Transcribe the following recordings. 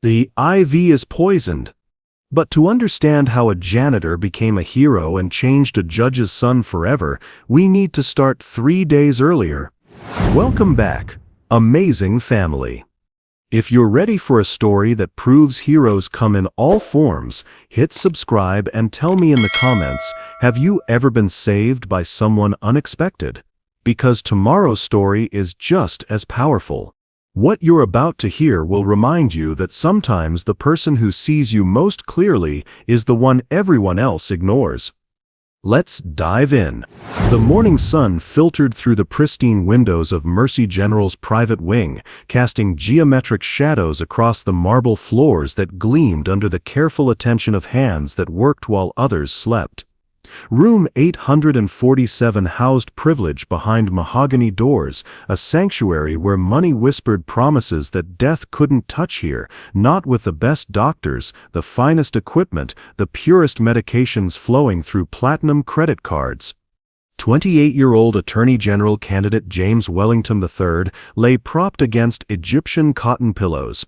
The IV is poisoned. But to understand how a janitor became a hero and changed a judge's son forever, we need to start 3 days earlier. Welcome back, amazing family. If you're ready for a story that proves heroes come in all forms, hit subscribe and tell me in the comments, have you ever been saved by someone unexpected? Because tomorrow's story is just as powerful. What you're about to hear will remind you that sometimes the person who sees you most clearly is the one everyone else ignores. Let's dive in. The morning sun filtered through the pristine windows of Mercy General's private wing, casting geometric shadows across the marble floors that gleamed under the careful attention of hands that worked while others slept. Room 847 housed privilege behind mahogany doors, a sanctuary where money whispered promises that death couldn't touch here, not with the best doctors, the finest equipment, the purest medications flowing through platinum credit cards. 28-year-old Attorney General candidate James Wellington III lay propped against Egyptian cotton pillows.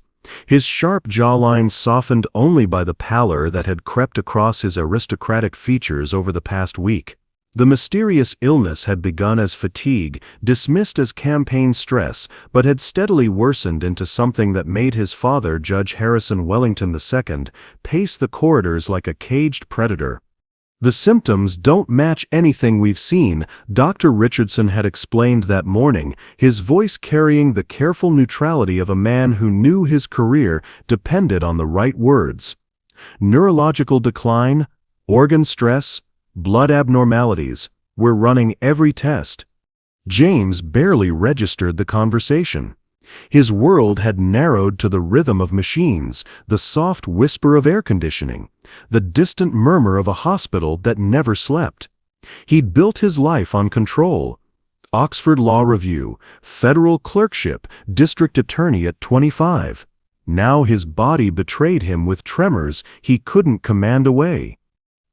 His sharp jawline softened only by the pallor that had crept across his aristocratic features over the past week. The mysterious illness had begun as fatigue, dismissed as campaign stress, but had steadily worsened into something that made his father, Judge Harrison Wellington II, pace the corridors like a caged predator. The symptoms don't match anything we've seen, Dr. Richardson had explained that morning, his voice carrying the careful neutrality of a man who knew his career depended on the right words. Neurological decline, organ stress, blood abnormalities, we're running every test. James barely registered the conversation. His world had narrowed to the rhythm of machines, the soft whisper of air conditioning, the distant murmur of a hospital that never slept. He'd built his life on control. Oxford Law Review, federal clerkship, district attorney at 25. Now his body betrayed him with tremors he couldn't command away.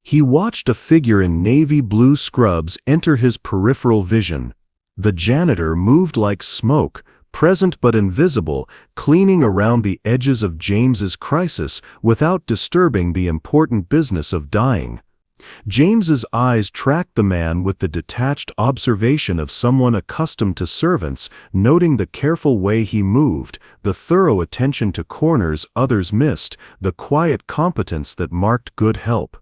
He watched a figure in navy blue scrubs enter his peripheral vision. The janitor moved like smoke, present but invisible, cleaning around the edges of James's crisis without disturbing the important business of dying. James's eyes tracked the man with the detached observation of someone accustomed to servants, noting the careful way he moved, the thorough attention to corners others missed, the quiet competence that marked good help.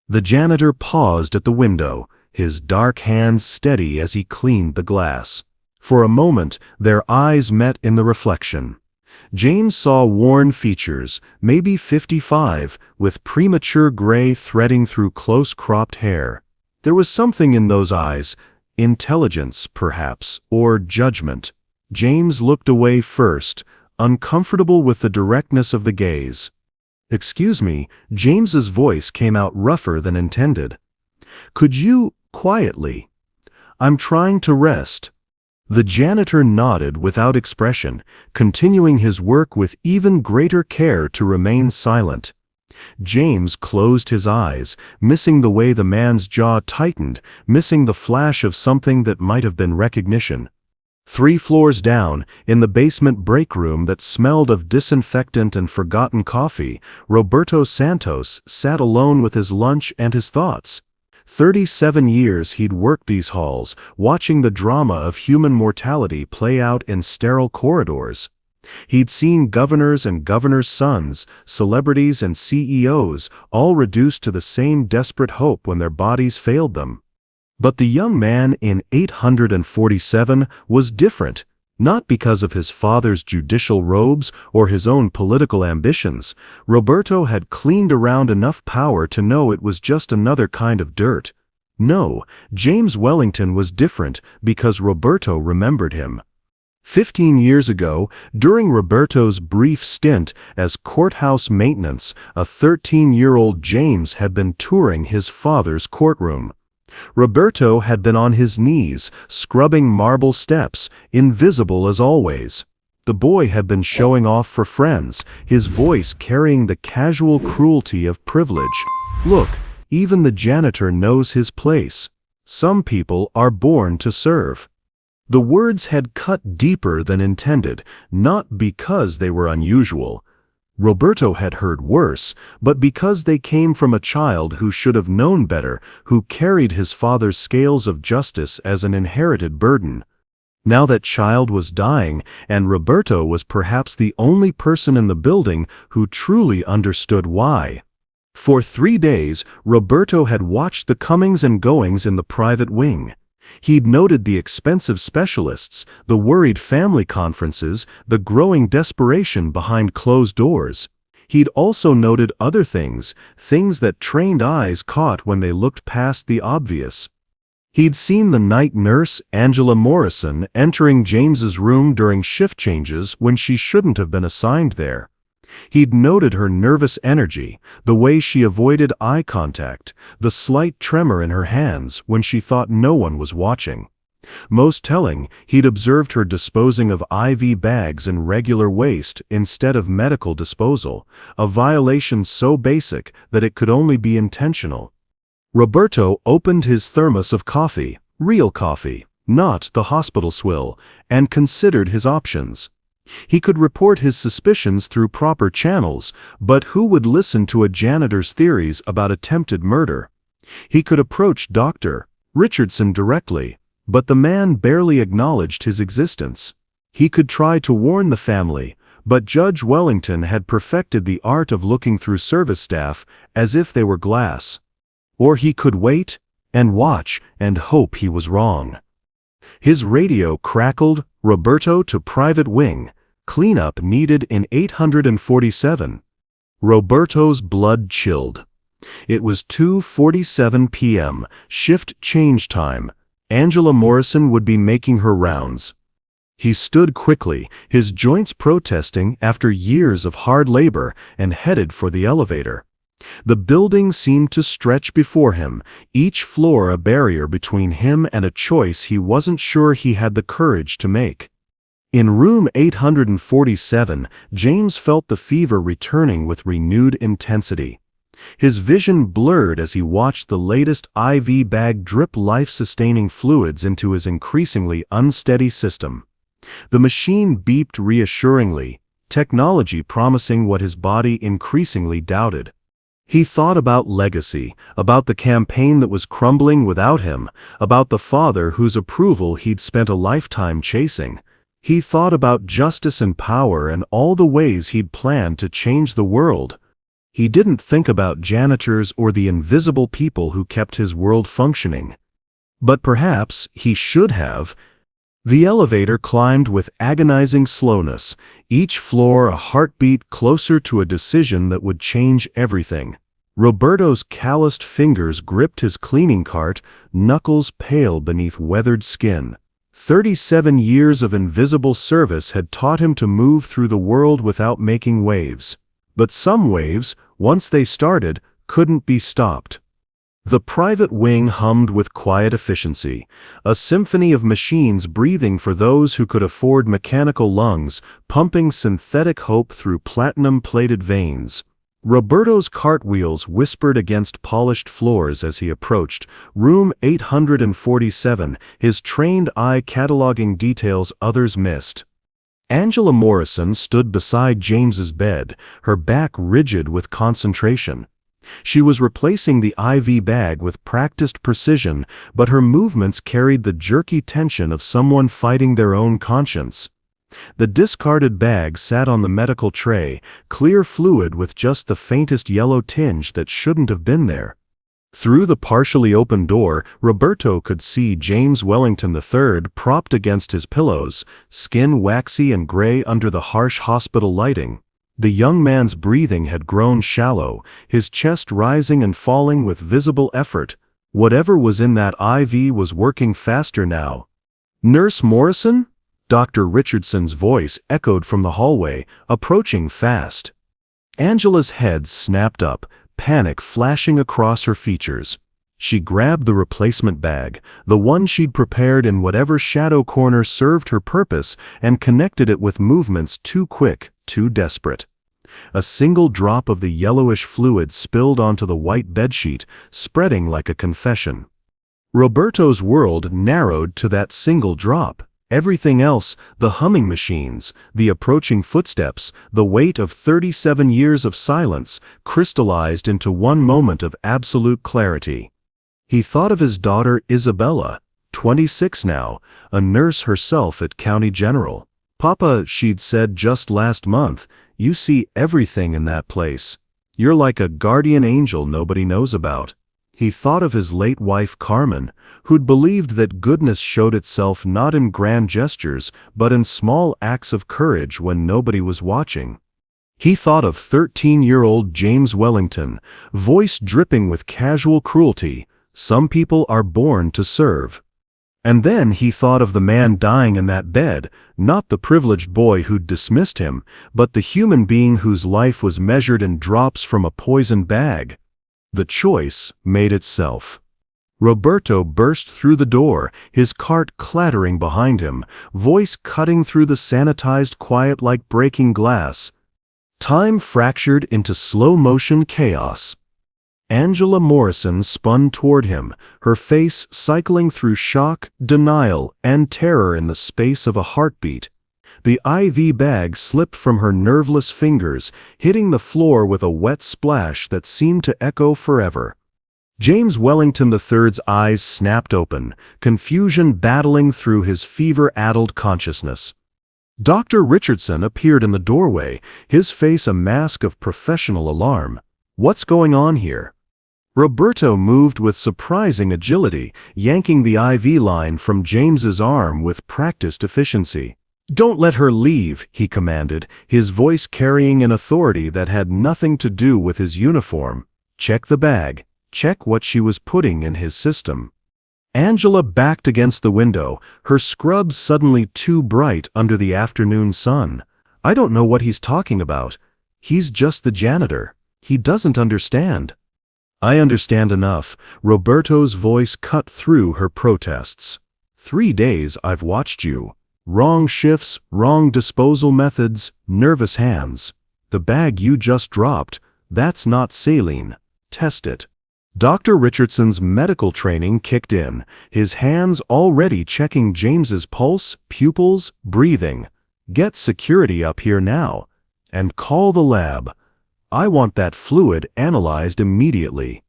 The janitor paused at the window, his dark hands steady as he cleaned the glass. For a moment, their eyes met in the reflection. James saw worn features, maybe 55, with premature gray threading through close-cropped hair. There was something in those eyes, intelligence, perhaps, or judgment. James looked away first, uncomfortable with the directness of the gaze. "Excuse me," James's voice came out rougher than intended. "Could you, quietly? I'm trying to rest." The janitor nodded without expression, continuing his work with even greater care to remain silent. James closed his eyes, missing the way the man's jaw tightened, missing the flash of something that might have been recognition. 3 floors down, in the basement break room that smelled of disinfectant and forgotten coffee, Roberto Santos sat alone with his lunch and his thoughts. 37 years he'd worked these halls, watching the drama of human mortality play out in sterile corridors. He'd seen governors and governors' sons, celebrities and CEOs, all reduced to the same desperate hope when their bodies failed them. But the young man in 847 was different. Not because of his father's judicial robes or his own political ambitions. Roberto had cleaned around enough power to know it was just another kind of dirt. No, James Wellington was different because Roberto remembered him. 15 years ago, during Roberto's brief stint as courthouse maintenance, a 13-year-old James had been touring his father's courtroom. Roberto had been on his knees, scrubbing marble steps, invisible as always. The boy had been showing off for friends, his voice carrying the casual cruelty of privilege. "Look, even the janitor knows his place. Some people are born to serve." The words had cut deeper than intended, not because they were unusual, Roberto had heard worse, but because they came from a child who should have known better, who carried his father's scales of justice as an inherited burden. Now that child was dying, and Roberto was perhaps the only person in the building who truly understood why. For 3 days, Roberto had watched the comings and goings in the private wing. He'd noted the expensive specialists, the worried family conferences, the growing desperation behind closed doors. He'd also noted other things, things that trained eyes caught when they looked past the obvious. He'd seen the night nurse, Angela Morrison, entering James's room during shift changes when she shouldn't have been assigned there. He'd noted her nervous energy, the way she avoided eye contact, the slight tremor in her hands when she thought no one was watching. Most telling, he'd observed her disposing of IV bags in regular waste instead of medical disposal, a violation so basic that it could only be intentional. Roberto opened his thermos of coffee, real coffee, not the hospital swill, and considered his options. He could report his suspicions through proper channels, but who would listen to a janitor's theories about attempted murder? He could approach Dr. Richardson directly, but the man barely acknowledged his existence. He could try to warn the family, but Judge Wellington had perfected the art of looking through service staff as if they were glass. Or he could wait, and watch, and hope he was wrong. His radio crackled, "Roberto to private wing. Cleanup needed in 847. Roberto's blood chilled. It was 2:47 p.m., shift change time. Angela Morrison would be making her rounds. He stood quickly, his joints protesting after years of hard labor, and headed for the elevator. The building seemed to stretch before him, each floor a barrier between him and a choice he wasn't sure he had the courage to make. In room 847, James felt the fever returning with renewed intensity. His vision blurred as he watched the latest IV bag drip life-sustaining fluids into his increasingly unsteady system. The machine beeped reassuringly, technology promising what his body increasingly doubted. He thought about legacy, about the campaign that was crumbling without him, about the father whose approval he'd spent a lifetime chasing. He thought about justice and power and all the ways he'd planned to change the world. He didn't think about janitors or the invisible people who kept his world functioning. But perhaps he should have. The elevator climbed with agonizing slowness, each floor a heartbeat closer to a decision that would change everything. Roberto's calloused fingers gripped his cleaning cart, knuckles pale beneath weathered skin. 37 years of invisible service had taught him to move through the world without making waves. But some waves, once they started, couldn't be stopped. The private wing hummed with quiet efficiency, a symphony of machines breathing for those who could afford mechanical lungs, pumping synthetic hope through platinum-plated veins. Roberto's cartwheels whispered against polished floors as he approached room 847, his trained eye cataloging details others missed. Angela Morrison stood beside James's bed, her back rigid with concentration. She was replacing the IV bag with practiced precision, but her movements carried the jerky tension of someone fighting their own conscience. The discarded bag sat on the medical tray, clear fluid with just the faintest yellow tinge that shouldn't have been there. Through the partially open door, Roberto could see James Wellington III propped against his pillows, skin waxy and gray under the harsh hospital lighting. The young man's breathing had grown shallow, his chest rising and falling with visible effort. Whatever was in that IV was working faster now. "Nurse Morrison?" Dr. Richardson's voice echoed from the hallway, approaching fast. Angela's head snapped up, panic flashing across her features. She grabbed the replacement bag, the one she'd prepared in whatever shadow corner served her purpose, and connected it with movements too quick, too desperate. A single drop of the yellowish fluid spilled onto the white bedsheet, spreading like a confession. Roberto's world narrowed to that single drop. Everything else, the humming machines, the approaching footsteps, the weight of 37 years of silence, crystallized into one moment of absolute clarity. He thought of his daughter Isabella, 26 now, a nurse herself at County General. "Papa," she'd said just last month, "you see everything in that place. You're like a guardian angel nobody knows about." He thought of his late wife Carmen, who'd believed that goodness showed itself not in grand gestures, but in small acts of courage when nobody was watching. He thought of 13-year-old James Wellington, voice dripping with casual cruelty. Some people are born to serve. And then he thought of the man dying in that bed, not the privileged boy who'd dismissed him, but the human being whose life was measured in drops from a poison bag. The choice made itself. Roberto burst through the door, his cart clattering behind him, voice cutting through the sanitized quiet like breaking glass. Time fractured into slow-motion chaos. Angela Morrison spun toward him, her face cycling through shock, denial, and terror in the space of a heartbeat. The IV bag slipped from her nerveless fingers, hitting the floor with a wet splash that seemed to echo forever. James Wellington III's eyes snapped open, confusion battling through his fever-addled consciousness. Dr. Richardson appeared in the doorway, his face a mask of professional alarm. "What's going on here?" Roberto moved with surprising agility, yanking the IV line from James's arm with practiced efficiency. "Don't let her leave," he commanded, his voice carrying an authority that had nothing to do with his uniform. "Check the bag. Check what she was putting in his system." Angela backed against the window, her scrubs suddenly too bright under the afternoon sun. "I don't know what he's talking about. He's just the janitor. He doesn't understand." "I understand enough." Roberto's voice cut through her protests. 3 days I've watched you. Wrong shifts, wrong disposal methods, nervous hands. The bag you just dropped, that's not saline. Test it." Dr. Richardson's medical training kicked in, his hands already checking James's pulse, pupils, breathing. "Get security up here now. And call the lab. I want that fluid analyzed immediately."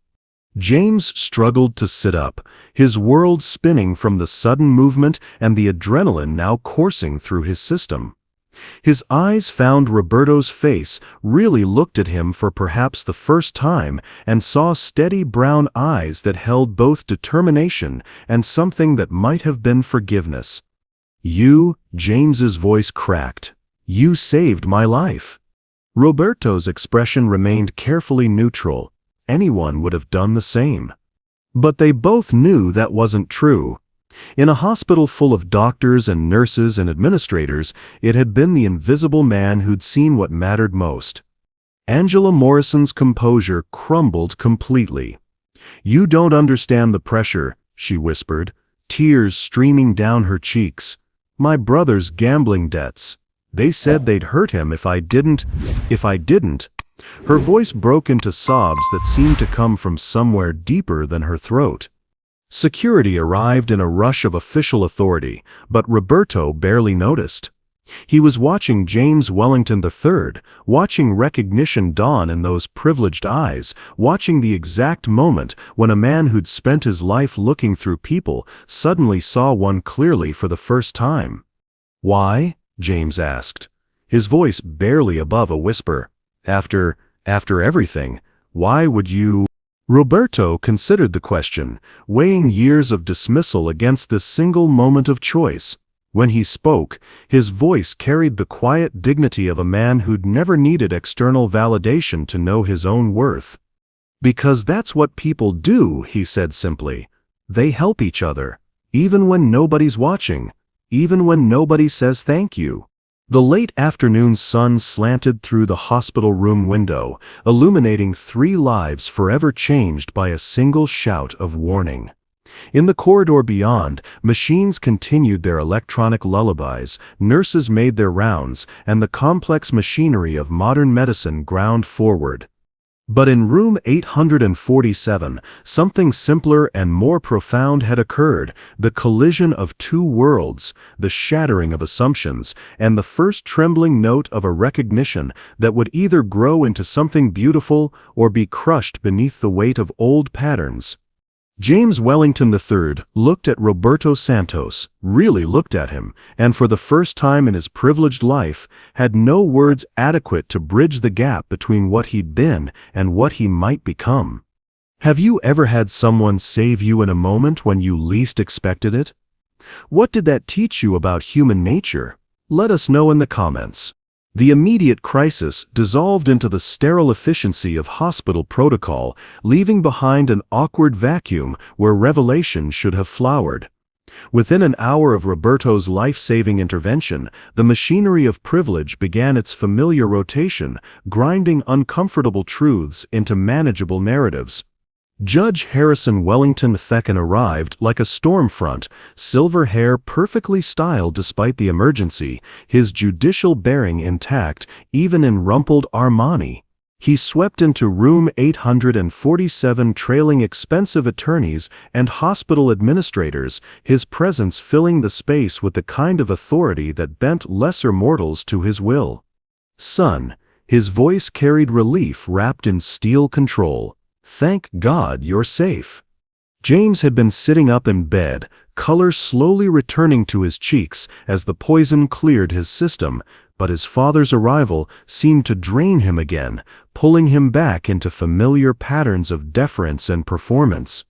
James struggled to sit up, his world spinning from the sudden movement and the adrenaline now coursing through his system. His eyes found Roberto's face, really looked at him for perhaps the first time, and saw steady brown eyes that held both determination and something that might have been forgiveness. "You," James's voice cracked, "you saved my life." Roberto's expression remained carefully neutral. Anyone would have done the same. But they both knew that wasn't true. In a hospital full of doctors and nurses and administrators, it had been the invisible man who'd seen what mattered most. Angela Morrison's composure crumbled completely. "You don't understand the pressure," she whispered, tears streaming down her cheeks. "My brother's gambling debts. They said they'd hurt him if I didn't. Her voice broke into sobs that seemed to come from somewhere deeper than her throat. Security arrived in a rush of official authority, but Roberto barely noticed. He was watching James Wellington III, watching recognition dawn in those privileged eyes, watching the exact moment when a man who'd spent his life looking through people suddenly saw one clearly for the first time. "Why?" James asked, his voice barely above a whisper. After everything, why would you?" Roberto considered the question, weighing years of dismissal against this single moment of choice. When he spoke, his voice carried the quiet dignity of a man who'd never needed external validation to know his own worth. "Because that's what people do," he said simply. "They help each other, even when nobody's watching, even when nobody says thank you." The late afternoon sun slanted through the hospital room window, illuminating 3 lives forever changed by a single shout of warning. In the corridor beyond, machines continued their electronic lullabies, nurses made their rounds, and the complex machinery of modern medicine ground forward. But in room 847, something simpler and more profound had occurred, the collision of two worlds, the shattering of assumptions, and the first trembling note of a recognition that would either grow into something beautiful or be crushed beneath the weight of old patterns. James Wellington III looked at Roberto Santos, really looked at him, and for the first time in his privileged life, had no words adequate to bridge the gap between what he'd been and what he might become. Have you ever had someone save you in a moment when you least expected it? What did that teach you about human nature? Let us know in the comments. The immediate crisis dissolved into the sterile efficiency of hospital protocol, leaving behind an awkward vacuum where revelation should have flowered. Within an hour of Roberto's life-saving intervention, the machinery of privilege began its familiar rotation, grinding uncomfortable truths into manageable narratives. Judge Harrison Wellington II arrived like a storm front, silver hair perfectly styled despite the emergency, his judicial bearing intact even in rumpled Armani. He swept into room 847 trailing expensive attorneys and hospital administrators, his presence filling the space with the kind of authority that bent lesser mortals to his will. "Son," his voice carried relief wrapped in steel control. "Thank God you're safe." James had been sitting up in bed, color slowly returning to his cheeks as the poison cleared his system, but his father's arrival seemed to drain him again, pulling him back into familiar patterns of deference and performance.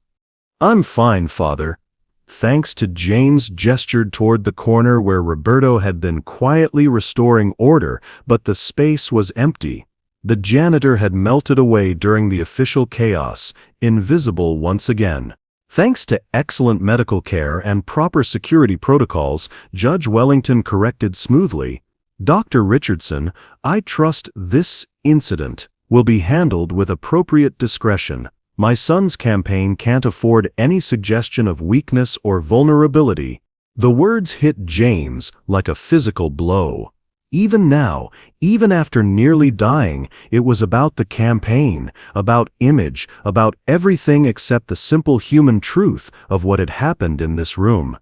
"I'm fine, Father." Thanks to James gestured toward the corner where Roberto had been quietly restoring order, but the space was empty. The janitor had melted away during the official chaos, invisible once again. Thanks to excellent medical care and proper security protocols, Judge Wellington corrected smoothly, "Dr. Richardson, I trust this incident will be handled with appropriate discretion. My son's campaign can't afford any suggestion of weakness or vulnerability." The words hit James like a physical blow. Even now, even after nearly dying, it was about the campaign, about image, about everything except the simple human truth of what had happened in this room.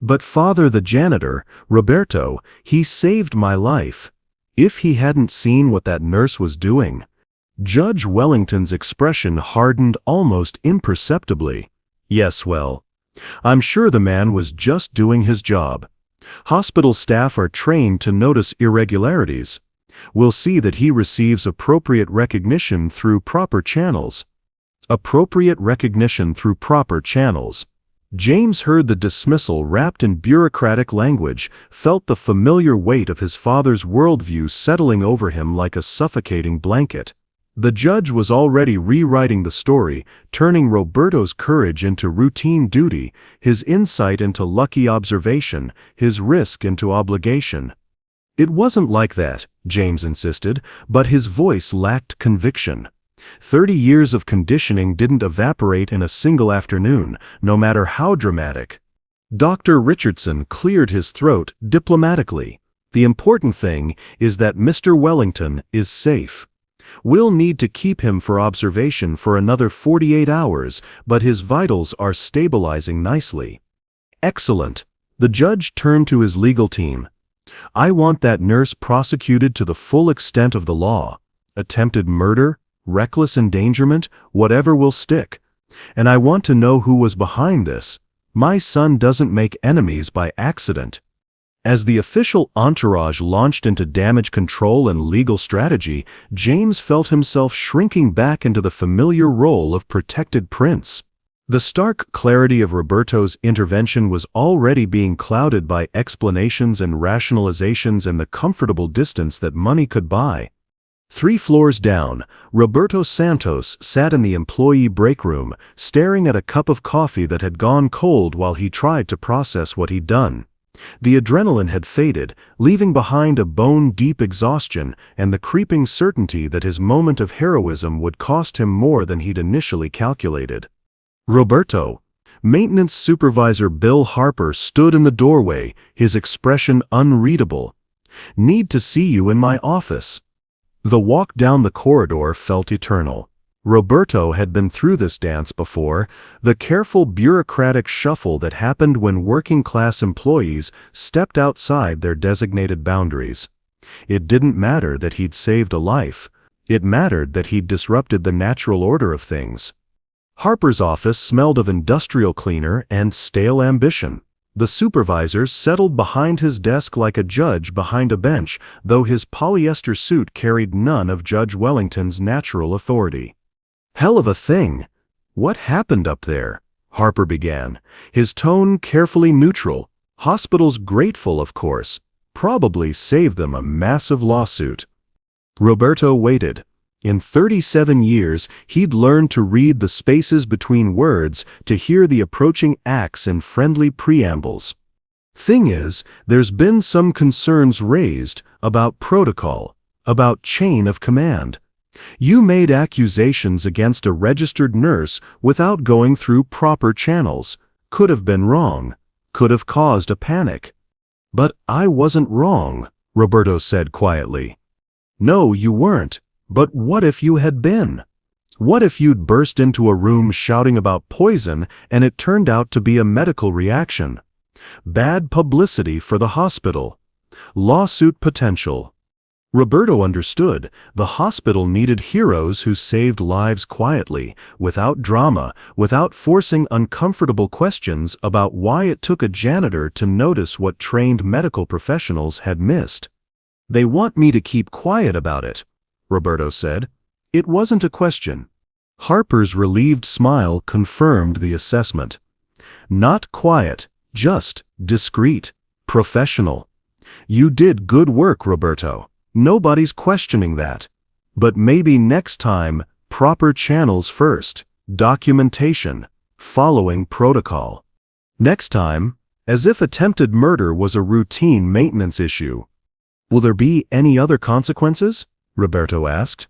"But Father, the janitor, Roberto, he saved my life." If he hadn't seen what that nurse was doing. Judge Wellington's expression hardened almost imperceptibly. "Yes, well, I'm sure the man was just doing his job. Hospital staff are trained to notice irregularities. We'll see that he receives appropriate recognition through proper channels." Appropriate recognition through proper channels. James heard the dismissal wrapped in bureaucratic language, felt the familiar weight of his father's worldview settling over him like a suffocating blanket. The judge was already rewriting the story, turning Roberto's courage into routine duty, his insight into lucky observation, his risk into obligation. "It wasn't like that," James insisted, but his voice lacked conviction. 30 years of conditioning didn't evaporate in a single afternoon, no matter how dramatic. Dr. Richardson cleared his throat diplomatically. "The important thing is that Mr. Wellington is safe. We'll need to keep him for observation for another 48 hours, but his vitals are stabilizing nicely." "Excellent." The judge turned to his legal team. "I want that nurse prosecuted to the full extent of the law. Attempted murder, reckless endangerment, whatever will stick. And I want to know who was behind this. My son doesn't make enemies by accident." As the official entourage launched into damage control and legal strategy, James felt himself shrinking back into the familiar role of protected prince. The stark clarity of Roberto's intervention was already being clouded by explanations and rationalizations and the comfortable distance that money could buy. 3 floors down, Roberto Santos sat in the employee break room, staring at a cup of coffee that had gone cold while he tried to process what he'd done. The adrenaline had faded, leaving behind a bone-deep exhaustion and the creeping certainty that his moment of heroism would cost him more than he'd initially calculated. "Roberto." Maintenance supervisor Bill Harper stood in the doorway, his expression unreadable. "Need to see you in my office." The walk down the corridor felt eternal. Roberto had been through this dance before, the careful bureaucratic shuffle that happened when working-class employees stepped outside their designated boundaries. It didn't matter that he'd saved a life. It mattered that he'd disrupted the natural order of things. Harper's office smelled of industrial cleaner and stale ambition. The supervisor settled behind his desk like a judge behind a bench, though his polyester suit carried none of Judge Wellington's natural authority. "Hell of a thing. What happened up there?" Harper began, his tone carefully neutral. "Hospitals grateful, of course. Probably saved them a massive lawsuit." Roberto waited. In 37 years, he'd learned to read the spaces between words, to hear the approaching acts in friendly preambles. "Thing is, there's been some concerns raised about protocol, about chain of command. You made accusations against a registered nurse without going through proper channels. Could have been wrong. Could have caused a panic." "But I wasn't wrong," Roberto said quietly. "No, you weren't. But what if you had been? What if you'd burst into a room shouting about poison and it turned out to be a medical reaction? Bad publicity for the hospital. Lawsuit potential." Roberto understood. The hospital needed heroes who saved lives quietly, without drama, without forcing uncomfortable questions about why it took a janitor to notice what trained medical professionals had missed. "They want me to keep quiet about it," Roberto said. It wasn't a question. Harper's relieved smile confirmed the assessment. "Not quiet, just discreet, professional. You did good work, Roberto. Nobody's questioning that. But maybe next time, proper channels first, documentation, following protocol. Next time, as if attempted murder was a routine maintenance issue." "Will there be any other consequences?" Roberto asked.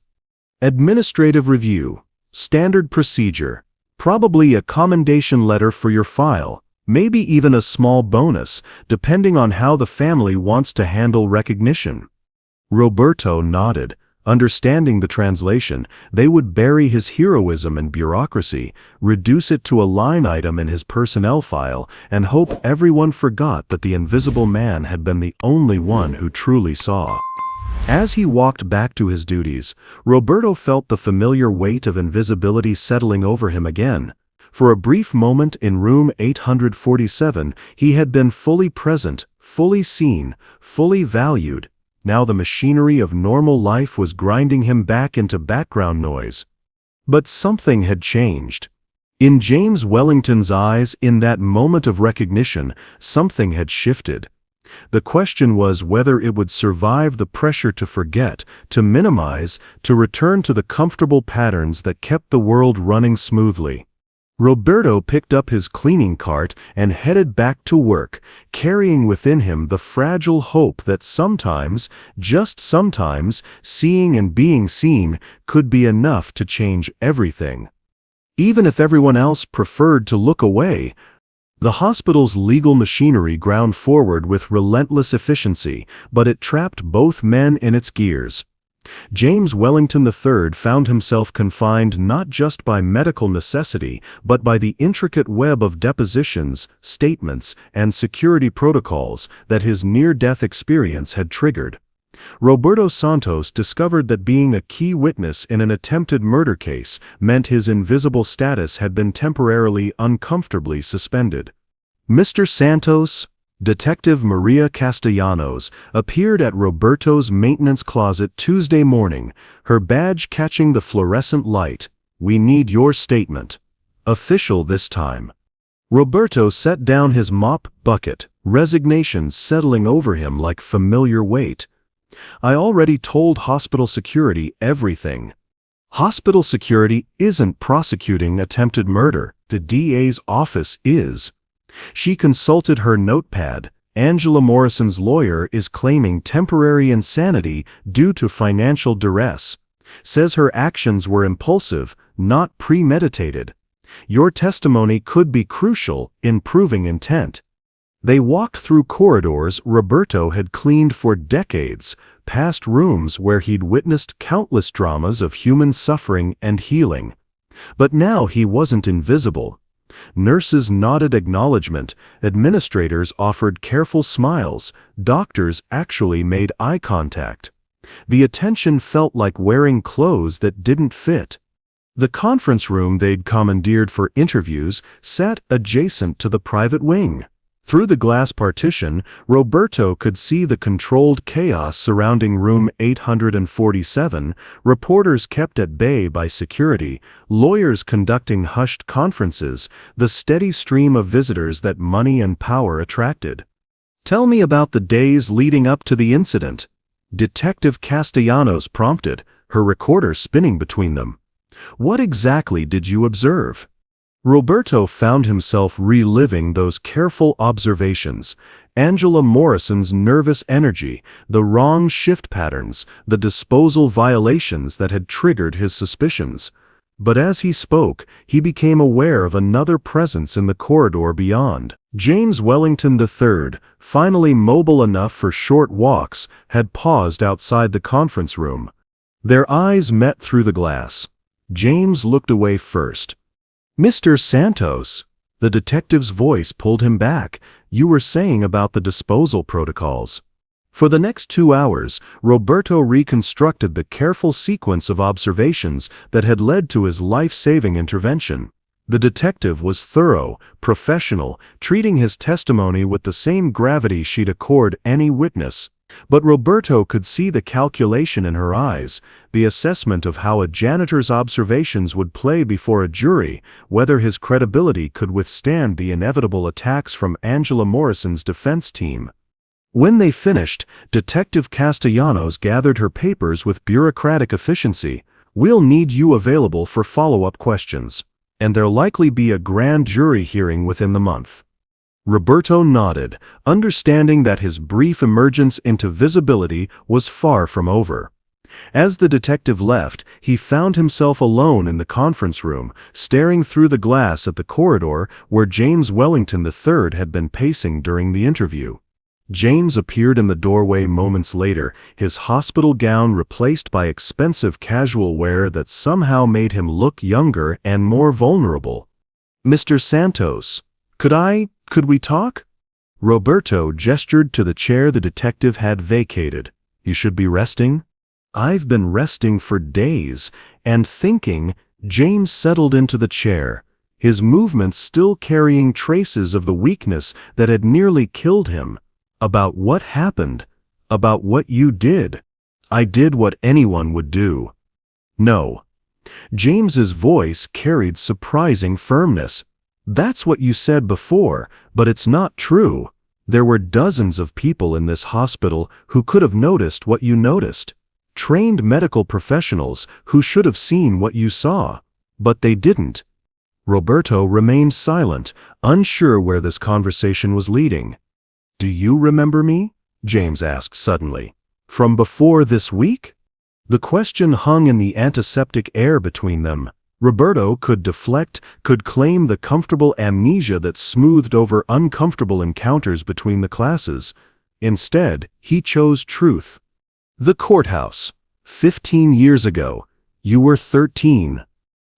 "Administrative review, standard procedure, probably a commendation letter for your file, maybe even a small bonus, depending on how the family wants to handle recognition." Roberto nodded, understanding the translation. They would bury his heroism in bureaucracy, reduce it to a line item in his personnel file, and hope everyone forgot that the invisible man had been the only one who truly saw. As he walked back to his duties, Roberto felt the familiar weight of invisibility settling over him again. For a brief moment in room 847, he had been fully present, fully seen, fully valued. Now the machinery of normal life was grinding him back into background noise. But something had changed. In James Wellington's eyes, in that moment of recognition, something had shifted. The question was whether it would survive the pressure to forget, to minimize, to return to the comfortable patterns that kept the world running smoothly. Roberto picked up his cleaning cart and headed back to work, carrying within him the fragile hope that sometimes, just sometimes, seeing and being seen could be enough to change everything. Even if everyone else preferred to look away. The hospital's legal machinery ground forward with relentless efficiency, but it trapped both men in its gears. James Wellington III found himself confined not just by medical necessity, but by the intricate web of depositions, statements, and security protocols that his near-death experience had triggered. Roberto Santos discovered that being a key witness in an attempted murder case meant his invisible status had been temporarily uncomfortably suspended. Mr. Santos, Detective Maria Castellanos, appeared at Roberto's maintenance closet Tuesday morning, her badge catching the fluorescent light. "We need your statement." Official this time. Roberto set down his mop bucket, resignation settling over him like familiar weight. "I already told hospital security everything." Hospital security isn't prosecuting attempted murder. The DA's office is. She consulted her notepad. Angela Morrison's lawyer is claiming temporary insanity due to financial duress. Says her actions were impulsive, not premeditated. Your testimony could be crucial in proving intent. They walked through corridors Roberto had cleaned for decades, past rooms where he'd witnessed countless dramas of human suffering and healing. But now he wasn't invisible. Nurses nodded acknowledgement, administrators offered careful smiles, doctors actually made eye contact. The attention felt like wearing clothes that didn't fit. The conference room they'd commandeered for interviews sat adjacent to the private wing. Through the glass partition, Roberto could see the controlled chaos surrounding room 847, reporters kept at bay by security, lawyers conducting hushed conferences, the steady stream of visitors that money and power attracted. "Tell me about the days leading up to the incident," Detective Castellanos prompted, her recorder spinning between them. "What exactly did you observe?" Roberto found himself reliving those careful observations, Angela Morrison's nervous energy, the wrong shift patterns, the disposal violations that had triggered his suspicions. But as he spoke, he became aware of another presence in the corridor beyond. James Wellington III, finally mobile enough for short walks, had paused outside the conference room. Their eyes met through the glass. James looked away first. "Mr. Santos," the detective's voice pulled him back, "you were saying about the disposal protocols." For the next 2 hours, Roberto reconstructed the careful sequence of observations that had led to his life-saving intervention. The detective was thorough, professional, treating his testimony with the same gravity she'd accord any witness. But Roberto could see the calculation in her eyes, the assessment of how a janitor's observations would play before a jury, whether his credibility could withstand the inevitable attacks from Angela Morrison's defense team. When they finished, Detective Castellanos gathered her papers with bureaucratic efficiency. "We'll need you available for follow-up questions, and there'll likely be a grand jury hearing within the month." Roberto nodded, understanding that his brief emergence into visibility was far from over. As the detective left, he found himself alone in the conference room, staring through the glass at the corridor where James Wellington III had been pacing during the interview. James appeared in the doorway moments later, his hospital gown replaced by expensive casual wear that somehow made him look younger and more vulnerable. "Mr. Santos, could we talk?" Roberto gestured to the chair the detective had vacated. "You should be resting." "I've been resting for days, and thinking." James settled into the chair, his movements still carrying traces of the weakness that had nearly killed him. "About what happened. About what you did." "I did what anyone would do." "No." James's voice carried surprising firmness. "That's what you said before, but it's not true. There were dozens of people in this hospital who could have noticed what you noticed. Trained medical professionals who should have seen what you saw. But they didn't." Roberto remained silent, unsure where this conversation was leading. "Do you remember me?" James asked suddenly. "From before this week?" The question hung in the antiseptic air between them. Roberto could deflect, could claim the comfortable amnesia that smoothed over uncomfortable encounters between the classes. Instead, he chose truth. "The courthouse. 15 years ago. You were 13.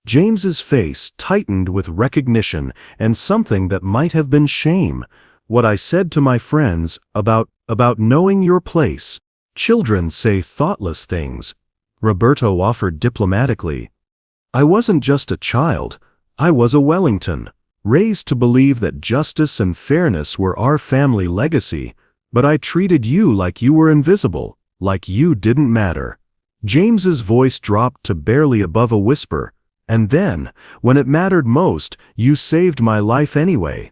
James's face tightened with recognition and something that might have been shame. "What I said to my friends about knowing your place. Children say thoughtless things," Roberto offered diplomatically. "I wasn't just a child. I was a Wellington, raised to believe that justice and fairness were our family legacy, but I treated you like you were invisible, like you didn't matter." James's voice dropped to barely above a whisper. "And then, when it mattered most, you saved my life anyway."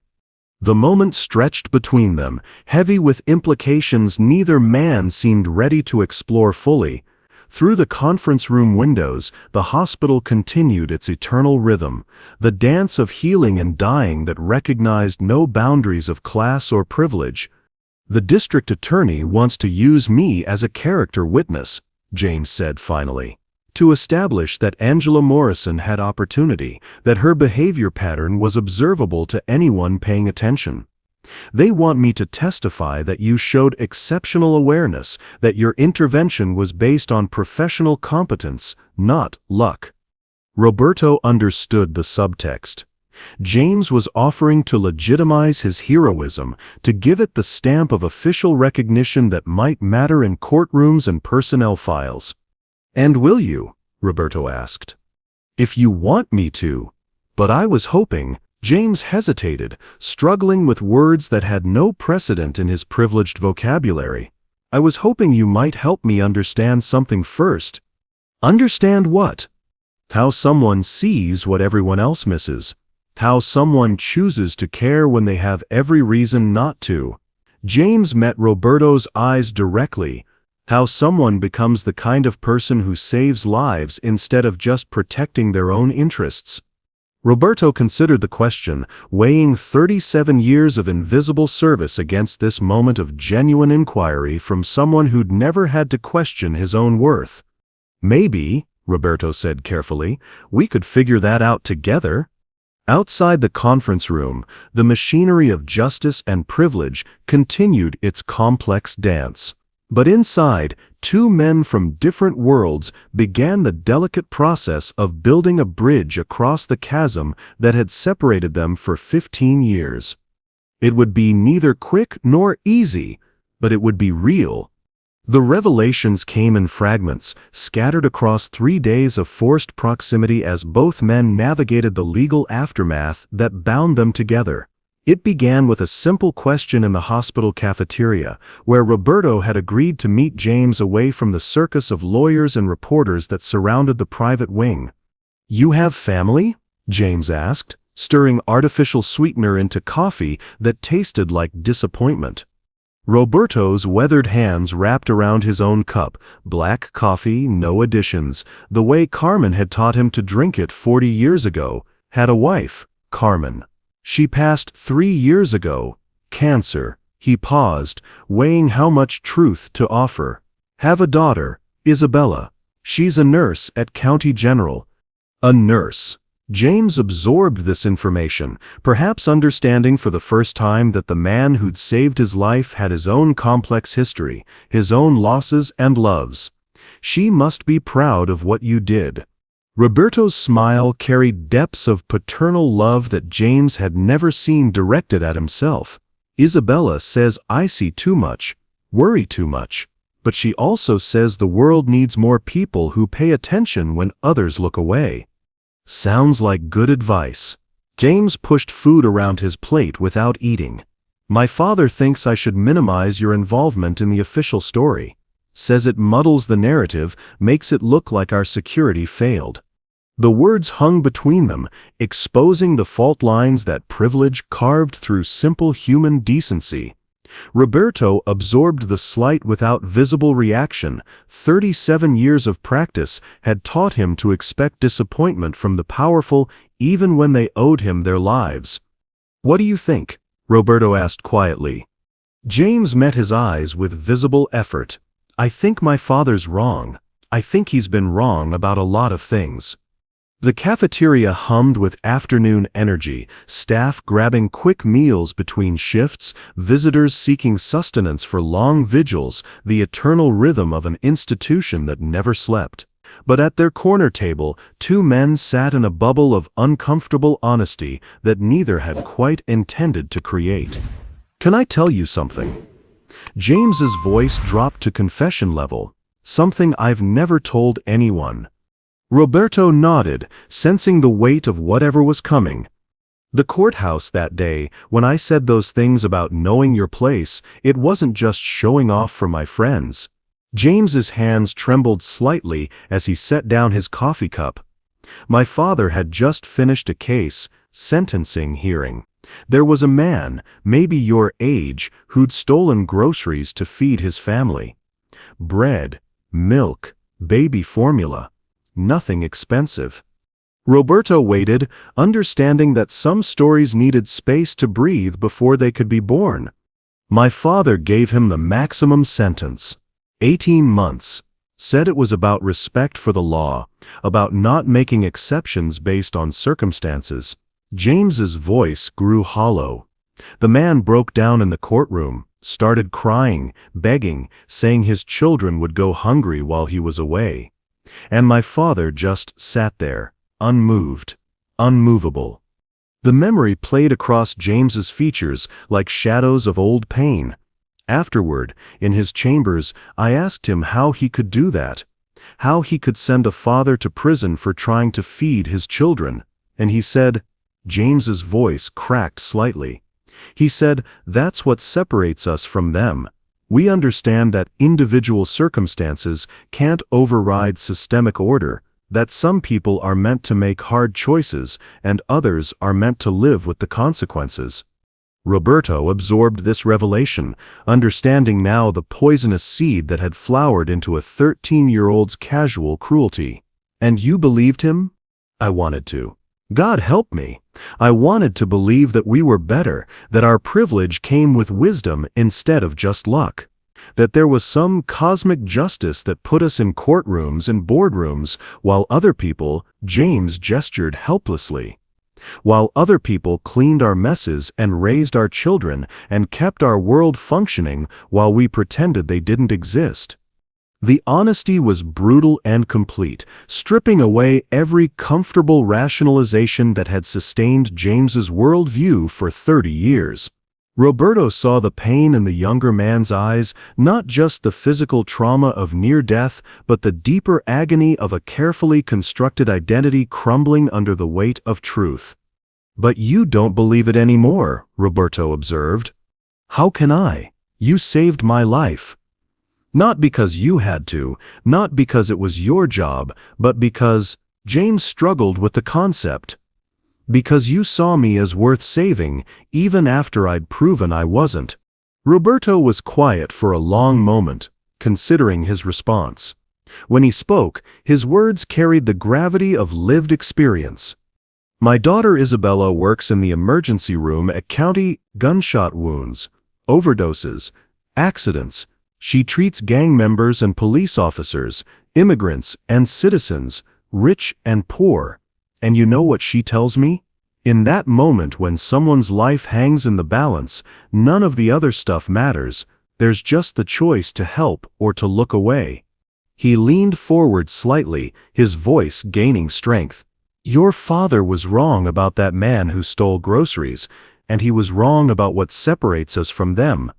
The moment stretched between them, heavy with implications neither man seemed ready to explore fully. Through the conference room windows, the hospital continued its eternal rhythm, the dance of healing and dying that recognized no boundaries of class or privilege. "The district attorney wants to use me as a character witness," James said finally, "to establish that Angela Morrison had opportunity, that her behavior pattern was observable to anyone paying attention. They want me to testify that you showed exceptional awareness, that your intervention was based on professional competence, not luck." Roberto understood the subtext. James was offering to legitimize his heroism, to give it the stamp of official recognition that might matter in courtrooms and personnel files. "And will you?" Roberto asked. "If you want me to. But I was hoping—" James hesitated, struggling with words that had no precedent in his privileged vocabulary. "I was hoping you might help me understand something first." "Understand what?" "How someone sees what everyone else misses. How someone chooses to care when they have every reason not to." James met Roberto's eyes directly. How someone becomes the kind of person who saves lives instead of just protecting their own interests. Roberto considered the question, weighing 37 years of invisible service against this moment of genuine inquiry from someone who'd never had to question his own worth. "Maybe," Roberto said carefully, "we could figure that out together." Outside the conference room, the machinery of justice and privilege continued its complex dance. But inside, two men from different worlds began the delicate process of building a bridge across the chasm that had separated them for 15 years. It would be neither quick nor easy, but it would be real. The revelations came in fragments, scattered across 3 days of forced proximity as both men navigated the legal aftermath that bound them together. It began with a simple question in the hospital cafeteria, where Roberto had agreed to meet James away from the circus of lawyers and reporters that surrounded the private wing. "You have family?" James asked, stirring artificial sweetener into coffee that tasted like disappointment. Roberto's weathered hands wrapped around his own cup, black coffee, no additions, the way Carmen had taught him to drink it 40 years ago. "Had a wife, Carmen. She passed 3 years ago. Cancer." He paused, weighing how much truth to offer. "Have a daughter, Isabella. She's a nurse at County General." A nurse. James absorbed this information, perhaps understanding for the first time that the man who'd saved his life had his own complex history, his own losses and loves. "She must be proud of what you did." Roberto's smile carried depths of paternal love that James had never seen directed at himself. "Isabella says I see too much, worry too much, but she also says the world needs more people who pay attention when others look away." Sounds like good advice. James pushed food around his plate without eating. "My father thinks I should minimize your involvement in the official story. Says it muddles the narrative, makes it look like our security failed." The words hung between them, exposing the fault lines that privilege carved through simple human decency. Roberto absorbed the slight without visible reaction. 37 years of practice had taught him to expect disappointment from the powerful, even when they owed him their lives. "What do you think?" Roberto asked quietly. James met his eyes with visible effort. "I think my father's wrong. I think he's been wrong about a lot of things." The cafeteria hummed with afternoon energy, staff grabbing quick meals between shifts, visitors seeking sustenance for long vigils, the eternal rhythm of an institution that never slept. But at their corner table, two men sat in a bubble of uncomfortable honesty that neither had quite intended to create. "Can I tell you something?" James's voice dropped to confession level. "Something I've never told anyone." Roberto nodded, sensing the weight of whatever was coming. "The courthouse that day, when I said those things about knowing your place, it wasn't just showing off for my friends." James's hands trembled slightly as he set down his coffee cup. "My father had just finished a case, sentencing hearing. There was a man, maybe your age, who'd stolen groceries to feed his family. Bread, milk, baby formula. Nothing expensive." Roberto waited, understanding that some stories needed space to breathe before they could be born. "My father gave him the maximum sentence. 18 months. Said it was about respect for the law, about not making exceptions based on circumstances." James's voice grew hollow. The man broke down in the courtroom, started crying, begging, saying his children would go hungry while he was away. And my father just sat there, unmoved, unmovable. The memory played across James's features like shadows of old pain. Afterward, in his chambers, I asked him how he could do that, how he could send a father to prison for trying to feed his children, and he said, James's voice cracked slightly. He said, that's what separates us from them. We understand that individual circumstances can't override systemic order, that some people are meant to make hard choices and others are meant to live with the consequences. Roberto absorbed this revelation, understanding now the poisonous seed that had flowered into a 13-year-old's casual cruelty. And you believed him? I wanted to. God help me. I wanted to believe that we were better, that our privilege came with wisdom instead of just luck, that there was some cosmic justice that put us in courtrooms and boardrooms while other people, James gestured helplessly, while other people cleaned our messes and raised our children and kept our world functioning while we pretended they didn't exist. The honesty was brutal and complete, stripping away every comfortable rationalization that had sustained James's worldview for 30 years. Roberto saw the pain in the younger man's eyes, not just the physical trauma of near death, but the deeper agony of a carefully constructed identity crumbling under the weight of truth. But you don't believe it anymore, Roberto observed. How can I? You saved my life. Not because you had to, not because it was your job, but because James struggled with the concept. Because you saw me as worth saving, even after I'd proven I wasn't. Roberto was quiet for a long moment, considering his response. When he spoke, his words carried the gravity of lived experience. My daughter Isabella works in the emergency room at County. Gunshot wounds, overdoses, accidents. She treats gang members and police officers, immigrants and citizens, rich and poor. And you know what she tells me? In that moment when someone's life hangs in the balance, none of the other stuff matters. There's just the choice to help or to look away. He leaned forward slightly, his voice gaining strength. Your father was wrong about that man who stole groceries, and he was wrong about what separates us from them.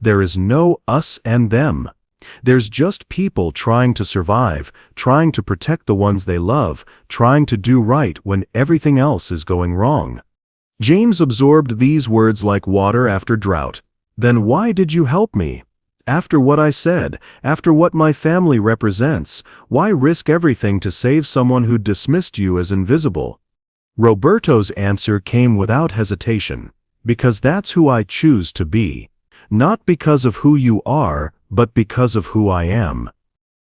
There is no us and them. There's just people trying to survive, trying to protect the ones they love, trying to do right when everything else is going wrong. James absorbed these words like water after drought. Then why did you help me? After what I said, after what my family represents, why risk everything to save someone who dismissed you as invisible? Roberto's answer came without hesitation. Because that's who I choose to be. Not because of who you are, but because of who I am.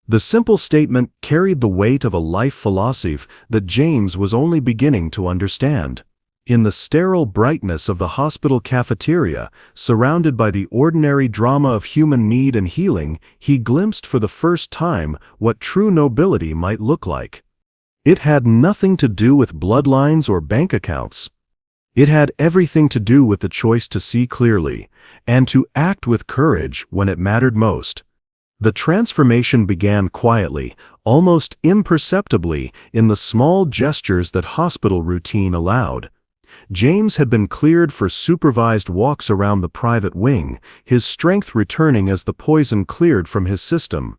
The simple statement carried the weight of a life philosophy that James was only beginning to understand. In the sterile brightness of the hospital cafeteria, surrounded by the ordinary drama of human need and healing, he glimpsed for the first time what true nobility might look like. It had nothing to do with bloodlines or bank accounts. It had everything to do with the choice to see clearly, and to act with courage when it mattered most. The transformation began quietly, almost imperceptibly, in the small gestures that hospital routine allowed. James had been cleared for supervised walks around the private wing, his strength returning as the poison cleared from his system.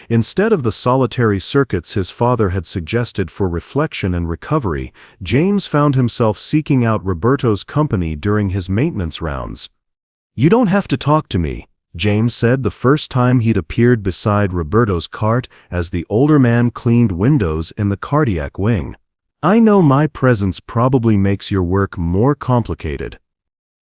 Instead of the solitary circuits his father had suggested for reflection and recovery, James found himself seeking out Roberto's company during his maintenance rounds. You don't have to talk to me, James said the first time he'd appeared beside Roberto's cart as the older man cleaned windows in the cardiac wing. I know my presence probably makes your work more complicated.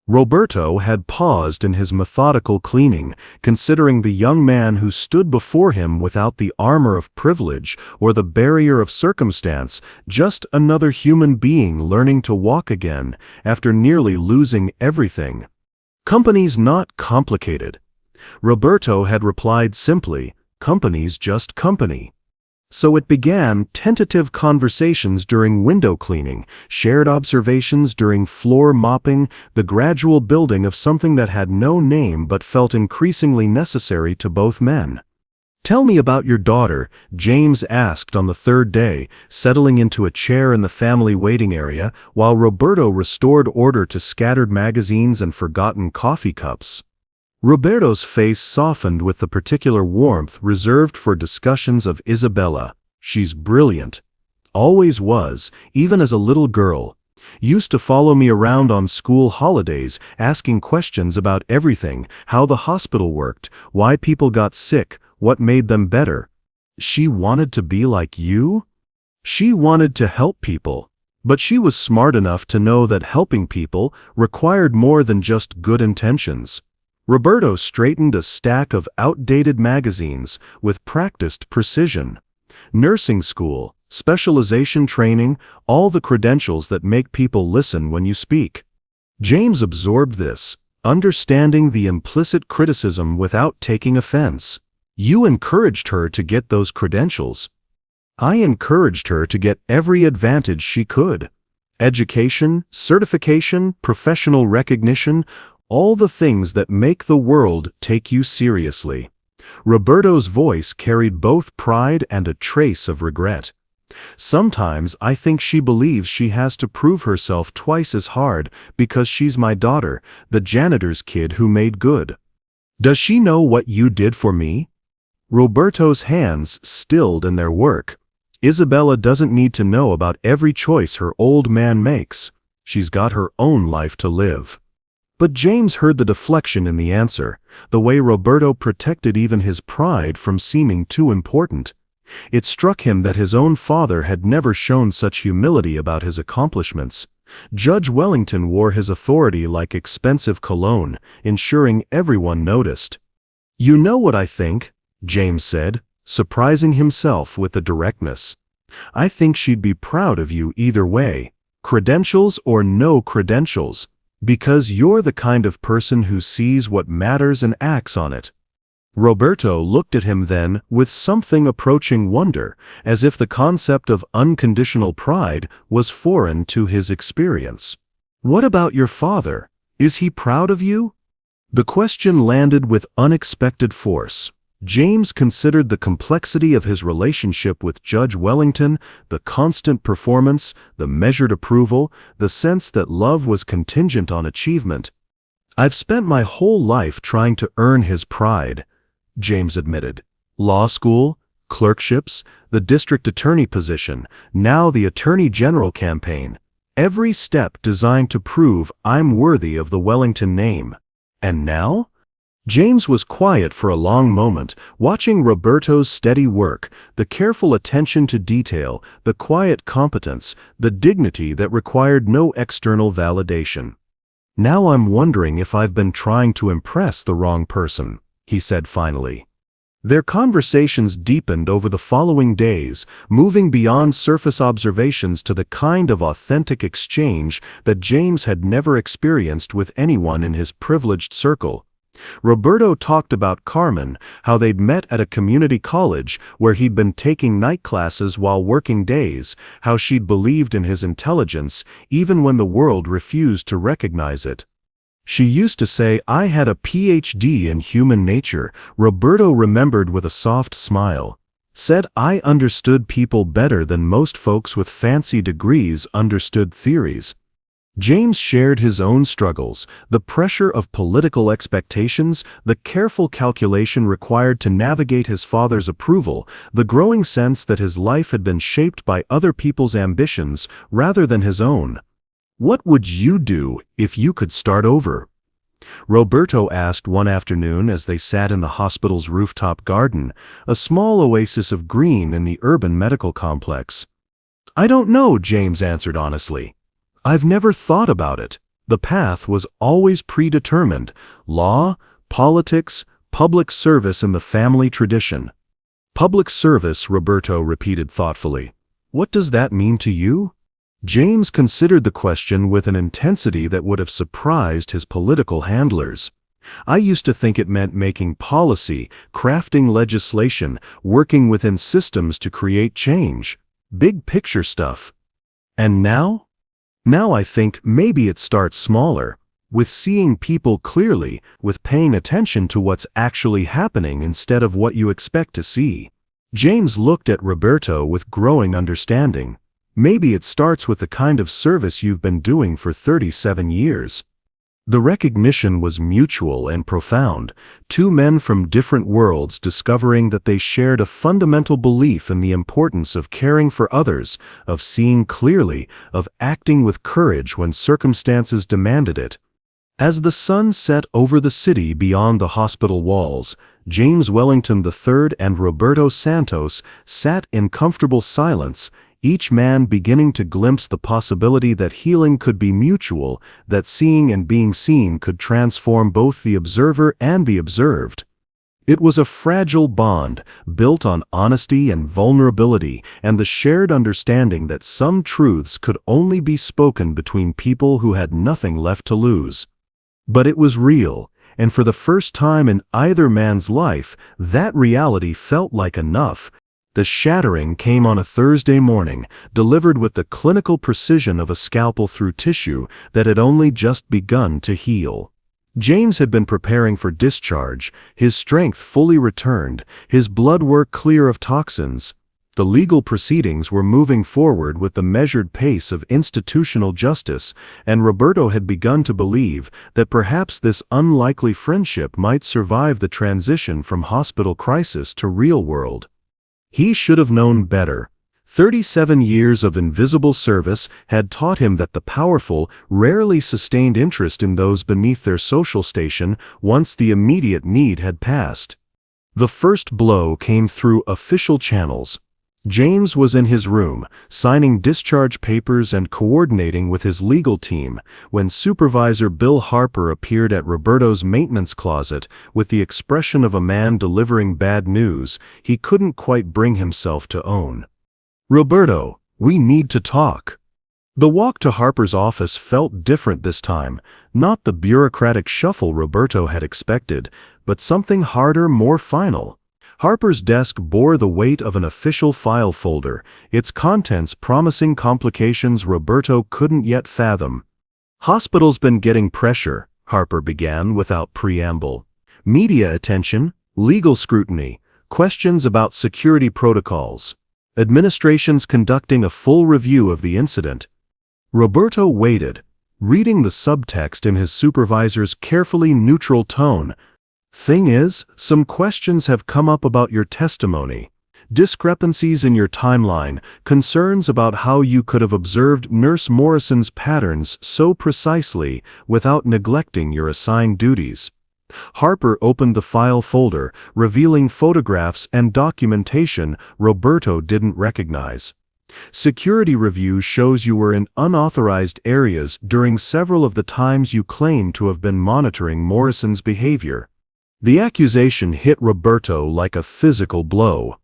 Roberto had paused in his methodical cleaning, considering the young man who stood before him without the armor of privilege or the barrier of circumstance, just another human being learning to walk again after nearly losing everything. Company's not complicated. Roberto had replied simply, company's just company. So it began tentative conversations during window cleaning, shared observations during floor mopping, the gradual building of something that had no name but felt increasingly necessary to both men. "Tell me about your daughter," James asked on the third day, settling into a chair in the family waiting area while Roberto restored order to scattered magazines and forgotten coffee cups. Roberto's face softened with the particular warmth reserved for discussions of Isabella. "She's brilliant. Always was, even as a little girl. Used to follow me around on school holidays, asking questions about everything, how the hospital worked, why people got sick, what made them better. She wanted to be like you? She wanted to help people. But she was smart enough to know that helping people required more than just good intentions." Roberto straightened a stack of outdated magazines with practiced precision. Nursing school, specialization training, all the credentials that make people listen when you speak. James absorbed this, understanding the implicit criticism without taking offense. "You encouraged her to get those credentials." "I encouraged her to get every advantage she could. Education, certification, professional recognition, all the things that make the world take you seriously." Roberto's voice carried both pride and a trace of regret. "Sometimes I think she believes she has to prove herself twice as hard because she's my daughter, the janitor's kid who made good. Does she know what you did for me?" Roberto's hands stilled in their work. "Isabella doesn't need to know about every choice her old man makes. She's got her own life to live." But James heard the deflection in the answer, the way Roberto protected even his pride from seeming too important. It struck him that his own father had never shown such humility about his accomplishments. Judge Wellington wore his authority like expensive cologne, ensuring everyone noticed. "You know what I think," James said, surprising himself with the directness. "I think she'd be proud of you either way, credentials or no credentials. Because you're the kind of person who sees what matters and acts on it." Roberto looked at him then with something approaching wonder, as if the concept of unconditional pride was foreign to his experience. "What about your father? Is he proud of you?" The question landed with unexpected force. James considered the complexity of his relationship with Judge Wellington, the constant performance, the measured approval, the sense that love was contingent on achievement. "I've spent my whole life trying to earn his pride," James admitted. "Law school, clerkships, the district attorney position, now the attorney general campaign. Every step designed to prove I'm worthy of the Wellington name. And now?" James was quiet for a long moment, watching Roberto's steady work, the careful attention to detail, the quiet competence, the dignity that required no external validation. "Now I'm wondering if I've been trying to impress the wrong person," he said finally. Their conversations deepened over the following days, moving beyond surface observations to the kind of authentic exchange that James had never experienced with anyone in his privileged circle. Roberto talked about Carmen, how they'd met at a community college where he'd been taking night classes while working days, how she'd believed in his intelligence even when the world refused to recognize it. "She used to say I had a PhD in human nature," Roberto remembered with a soft smile. "Said I understood people better than most folks with fancy degrees understood theories." James shared his own struggles, the pressure of political expectations, the careful calculation required to navigate his father's approval, the growing sense that his life had been shaped by other people's ambitions rather than his own. "What would you do if you could start over?" Roberto asked one afternoon as they sat in the hospital's rooftop garden, a small oasis of green in the urban medical complex. "I don't know," James answered honestly. "I've never thought about it. The path was always predetermined: law, politics, public service in the family tradition." "Public service," Roberto repeated thoughtfully. "What does that mean to you?" James considered the question with an intensity that would have surprised his political handlers. I used to think it meant making policy, crafting legislation, working within systems to create change. Big picture stuff. And now? Now I think maybe it starts smaller, with seeing people clearly, with paying attention to what's actually happening instead of what you expect to see. James looked at Roberto with growing understanding. Maybe it starts with the kind of service you've been doing for 37 years. The recognition was mutual and profound, two men from different worlds discovering that they shared a fundamental belief in the importance of caring for others, of seeing clearly, of acting with courage when circumstances demanded it. As the sun set over the city beyond the hospital walls, James Wellington III and Roberto Santos sat in comfortable silence, each man beginning to glimpse the possibility that healing could be mutual, that seeing and being seen could transform both the observer and the observed. It was a fragile bond, built on honesty and vulnerability, and the shared understanding that some truths could only be spoken between people who had nothing left to lose. But it was real, and for the first time in either man's life, that reality felt like enough. The shattering came on a Thursday morning, delivered with the clinical precision of a scalpel through tissue that had only just begun to heal. James had been preparing for discharge, his strength fully returned, his blood work clear of toxins. The legal proceedings were moving forward with the measured pace of institutional justice, and Roberto had begun to believe that perhaps this unlikely friendship might survive the transition from hospital crisis to real world. He should have known better. 37 years of invisible service had taught him that the powerful rarely sustained interest in those beneath their social station once the immediate need had passed. The first blow came through official channels. James was in his room, signing discharge papers and coordinating with his legal team, when Supervisor Bill Harper appeared at Roberto's maintenance closet with the expression of a man delivering bad news he couldn't quite bring himself to own. "Roberto, we need to talk." The walk to Harper's office felt different this time, not the bureaucratic shuffle Roberto had expected, but something harder, more final. Harper's desk bore the weight of an official file folder, its contents promising complications Roberto couldn't yet fathom. "Hospital's been getting pressure," Harper began without preamble. "Media attention, legal scrutiny, questions about security protocols. Administration's conducting a full review of the incident." Roberto waited, reading the subtext in his supervisor's carefully neutral tone. "Thing is, some questions have come up about your testimony. Discrepancies in your timeline, concerns about how you could have observed Nurse Morrison's patterns so precisely without neglecting your assigned duties." Harper opened the file folder, revealing photographs and documentation Roberto didn't recognize. "Security review shows you were in unauthorized areas during several of the times you claim to have been monitoring Morrison's behavior." The accusation hit Roberto like a physical blow.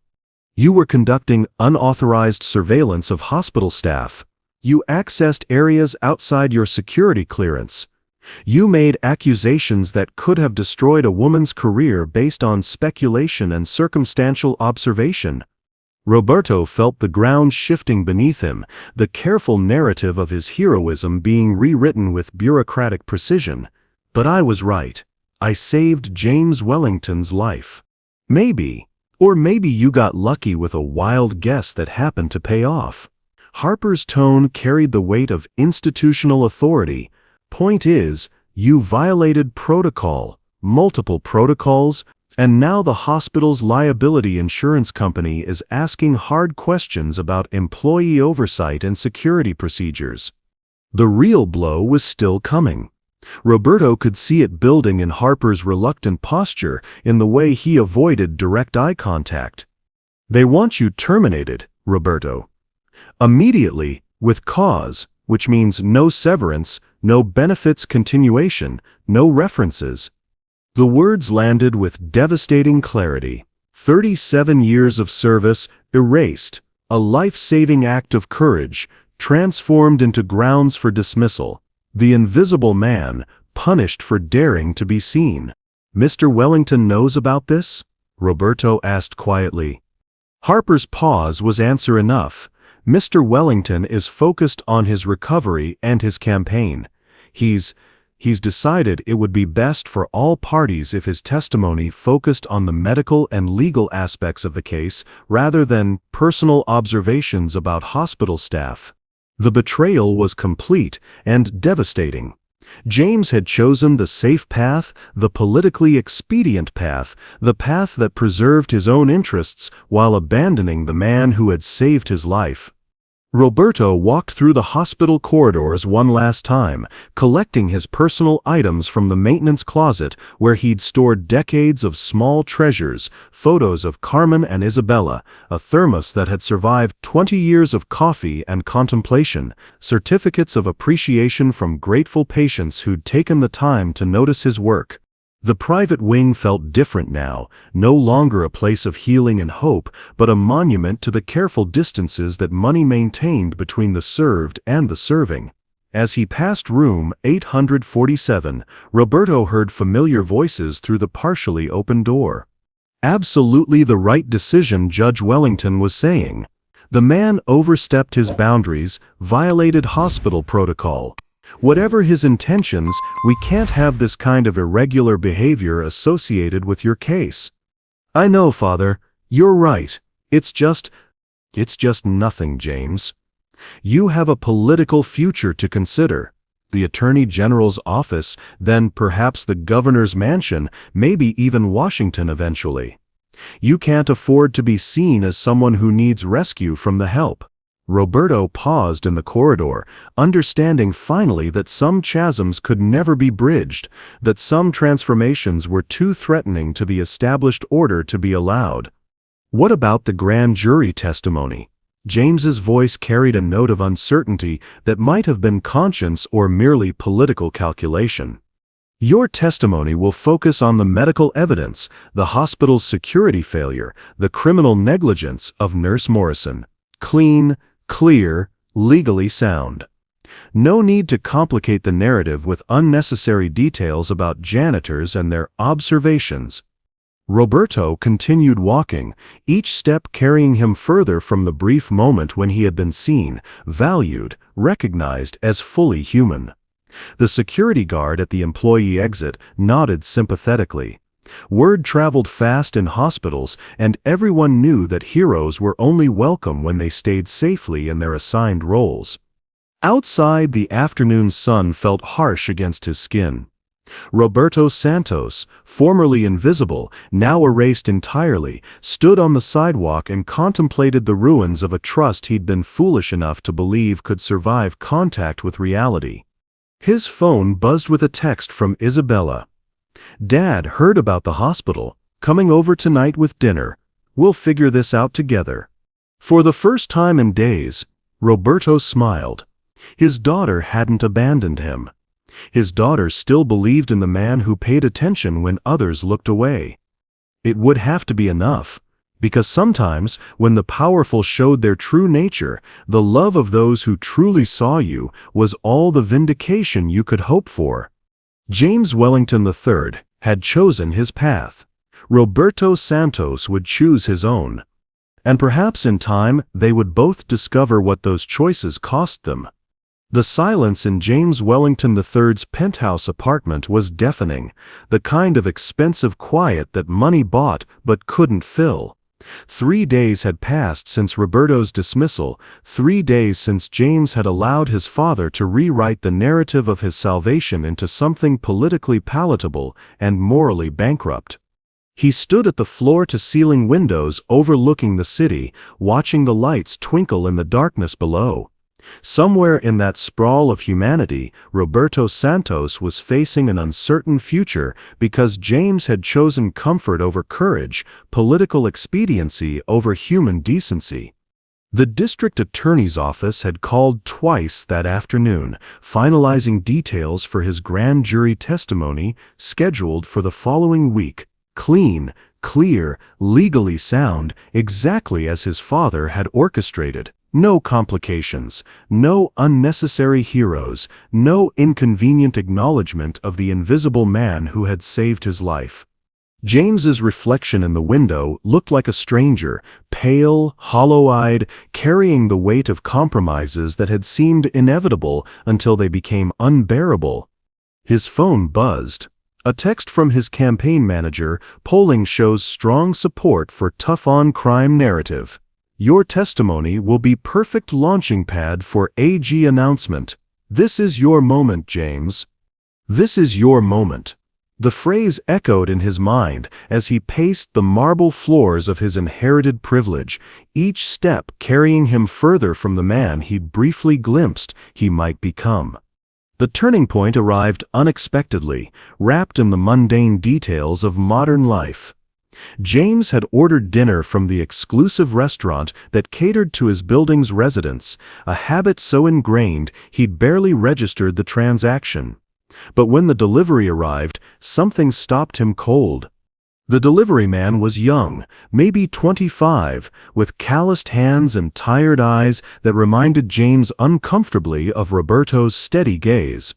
You were conducting unauthorized surveillance of hospital staff. You accessed areas outside your security clearance. You made accusations that could have destroyed a woman's career based on speculation and circumstantial observation. Roberto felt the ground shifting beneath him, the careful narrative of his heroism being rewritten with bureaucratic precision. "But I was right. I saved James Wellington's life. Maybe, or maybe you got lucky with a wild guess that happened to pay off." Harper's tone carried the weight of institutional authority. "Point is, you violated protocol, multiple protocols, and now the hospital's liability insurance company is asking hard questions about employee oversight and security procedures." The real blow was still coming. Roberto could see it building in Harper's reluctant posture, in the way he avoided direct eye contact. "They want you terminated, Roberto. Immediately, with cause, which means no severance, no benefits continuation, no references." The words landed with devastating clarity. 37 years of service erased, a life-saving act of courage, transformed into grounds for dismissal. The invisible man, punished for daring to be seen. "Mr. Wellington knows about this?" Roberto asked quietly. Harper's pause was answer enough. Mr. Wellington is focused on his recovery and his campaign. He's decided it would be best for all parties if his testimony focused on the medical and legal aspects of the case rather than personal observations about hospital staff. The betrayal was complete and devastating. James had chosen the safe path, the politically expedient path, the path that preserved his own interests while abandoning the man who had saved his life. Roberto walked through the hospital corridors one last time, collecting his personal items from the maintenance closet where he'd stored decades of small treasures, photos of Carmen and Isabella, a thermos that had survived 20 years of coffee and contemplation, certificates of appreciation from grateful patients who'd taken the time to notice his work. The private wing felt different now, no longer a place of healing and hope, but a monument to the careful distances that money maintained between the served and the serving. As he passed room 847, Roberto heard familiar voices through the partially open door. "Absolutely the right decision," Judge Wellington was saying. "The man overstepped his boundaries, violated hospital protocol. Whatever his intentions, we can't have this kind of irregular behavior associated with your case." "I know, Father. You're right. It's just nothing, James. You have a political future to consider. The Attorney General's office, then perhaps the governor's mansion, maybe even Washington eventually. You can't afford to be seen as someone who needs rescue from the help." Roberto paused in the corridor, understanding finally that some chasms could never be bridged, that some transformations were too threatening to the established order to be allowed. "What about the grand jury testimony?" James's voice carried a note of uncertainty that might have been conscience or merely political calculation. "Your testimony will focus on the medical evidence, the hospital's security failure, the criminal negligence of Nurse Morrison. Clean, clear, legally sound. No need to complicate the narrative with unnecessary details about janitors and their observations." Roberto continued walking, each step carrying him further from the brief moment when he had been seen, valued, recognized as fully human. The security guard at the employee exit nodded sympathetically. Word traveled fast in hospitals, and everyone knew that heroes were only welcome when they stayed safely in their assigned roles. Outside, the afternoon sun felt harsh against his skin. Roberto Santos, formerly invisible, now erased entirely, stood on the sidewalk and contemplated the ruins of a trust he'd been foolish enough to believe could survive contact with reality. His phone buzzed with a text from Isabella. "Dad heard about the hospital. Coming over tonight with dinner. We'll figure this out together." For the first time in days, Roberto smiled. His daughter hadn't abandoned him. His daughter still believed in the man who paid attention when others looked away. It would have to be enough, because sometimes, when the powerful showed their true nature, the love of those who truly saw you was all the vindication you could hope for. James Wellington III had chosen his path. Roberto Santos would choose his own. And perhaps in time they would both discover what those choices cost them. The silence in James Wellington III's penthouse apartment was deafening, the kind of expensive quiet that money bought but couldn't fill. 3 days had passed since Roberto's dismissal, 3 days since James had allowed his father to rewrite the narrative of his salvation into something politically palatable and morally bankrupt. He stood at the floor-to-ceiling windows overlooking the city, watching the lights twinkle in the darkness below. Somewhere in that sprawl of humanity, Roberto Santos was facing an uncertain future because James had chosen comfort over courage, political expediency over human decency. The district attorney's office had called twice that afternoon, finalizing details for his grand jury testimony scheduled for the following week. Clean, clear, legally sound, exactly as his father had orchestrated. No complications, no unnecessary heroes, no inconvenient acknowledgement of the invisible man who had saved his life. James's reflection in the window looked like a stranger, pale, hollow-eyed, carrying the weight of compromises that had seemed inevitable until they became unbearable. His phone buzzed. A text from his campaign manager: polling shows strong support for tough-on-crime narrative. Your testimony will be perfect launching pad for AG announcement. This is your moment, James. This is your moment. The phrase echoed in his mind as he paced the marble floors of his inherited privilege, each step carrying him further from the man he'd briefly glimpsed he might become. The turning point arrived unexpectedly, wrapped in the mundane details of modern life. James had ordered dinner from the exclusive restaurant that catered to his building's residents, a habit so ingrained he'd barely registered the transaction. But when the delivery arrived, something stopped him cold. The delivery man was young, maybe 25, with calloused hands and tired eyes that reminded James uncomfortably of Roberto's steady gaze.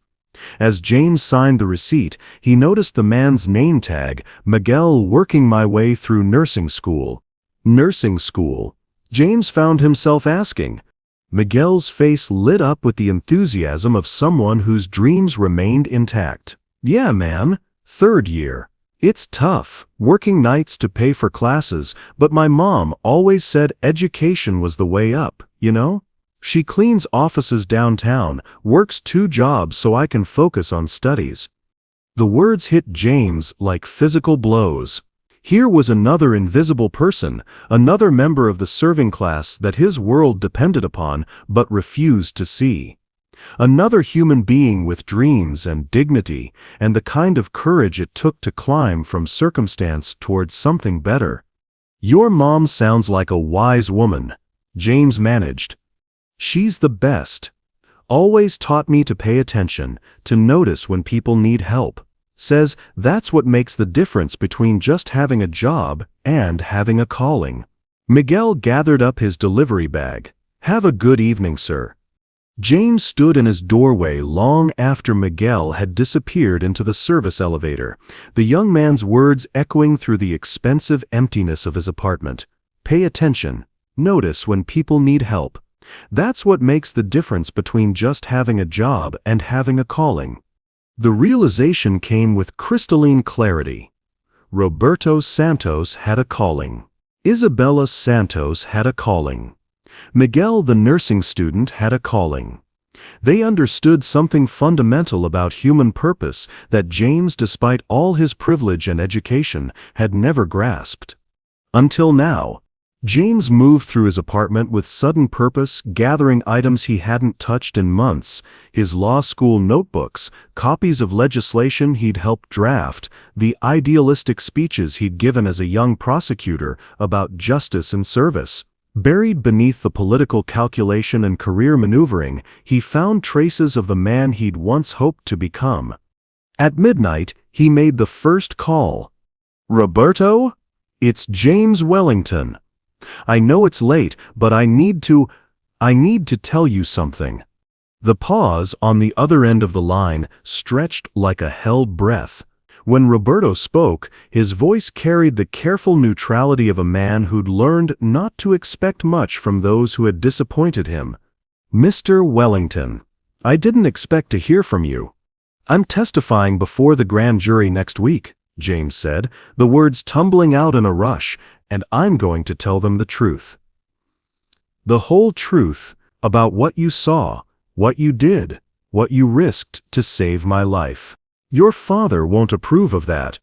As James signed the receipt, he noticed the man's name tag: Miguel, working my way through nursing school. Nursing school? James found himself asking. Miguel's face lit up with the enthusiasm of someone whose dreams remained intact. Yeah, man. 3rd year. It's tough, working nights to pay for classes, but my mom always said education was the way up, you know? She cleans offices downtown, works 2 jobs so I can focus on studies. The words hit James like physical blows. Here was another invisible person, another member of the serving class that his world depended upon but refused to see. Another human being with dreams and dignity, and the kind of courage it took to climb from circumstance towards something better. Your mom sounds like a wise woman, James managed. She's the best. Always taught me to pay attention, to notice when people need help. Says that's what makes the difference between just having a job and having a calling. Miguel gathered up his delivery bag. Have a good evening, sir. James stood in his doorway long after Miguel had disappeared into the service elevator, the young man's words echoing through the expensive emptiness of his apartment. Pay attention. Notice when people need help. That's what makes the difference between just having a job and having a calling. The realization came with crystalline clarity. Roberto Santos had a calling. Isabella Santos had a calling. Miguel, the nursing student, had a calling. They understood something fundamental about human purpose that James, despite all his privilege and education, had never grasped. Until now. James moved through his apartment with sudden purpose, gathering items he hadn't touched in months: his law school notebooks, copies of legislation he'd helped draft, the idealistic speeches he'd given as a young prosecutor about justice and service. Buried beneath the political calculation and career maneuvering, he found traces of the man he'd once hoped to become. At midnight, he made the first call. Roberto? It's James Wellington. I know it's late, but I need to tell you something. The pause on the other end of the line stretched like a held breath. When Roberto spoke, his voice carried the careful neutrality of a man who'd learned not to expect much from those who had disappointed him. Mr. Wellington, I didn't expect to hear from you. I'm testifying before the grand jury next week, James said, the words tumbling out in a rush, and I'm going to tell them the truth. The whole truth about what you saw, what you did, what you risked to save my life. Your father won't approve of that.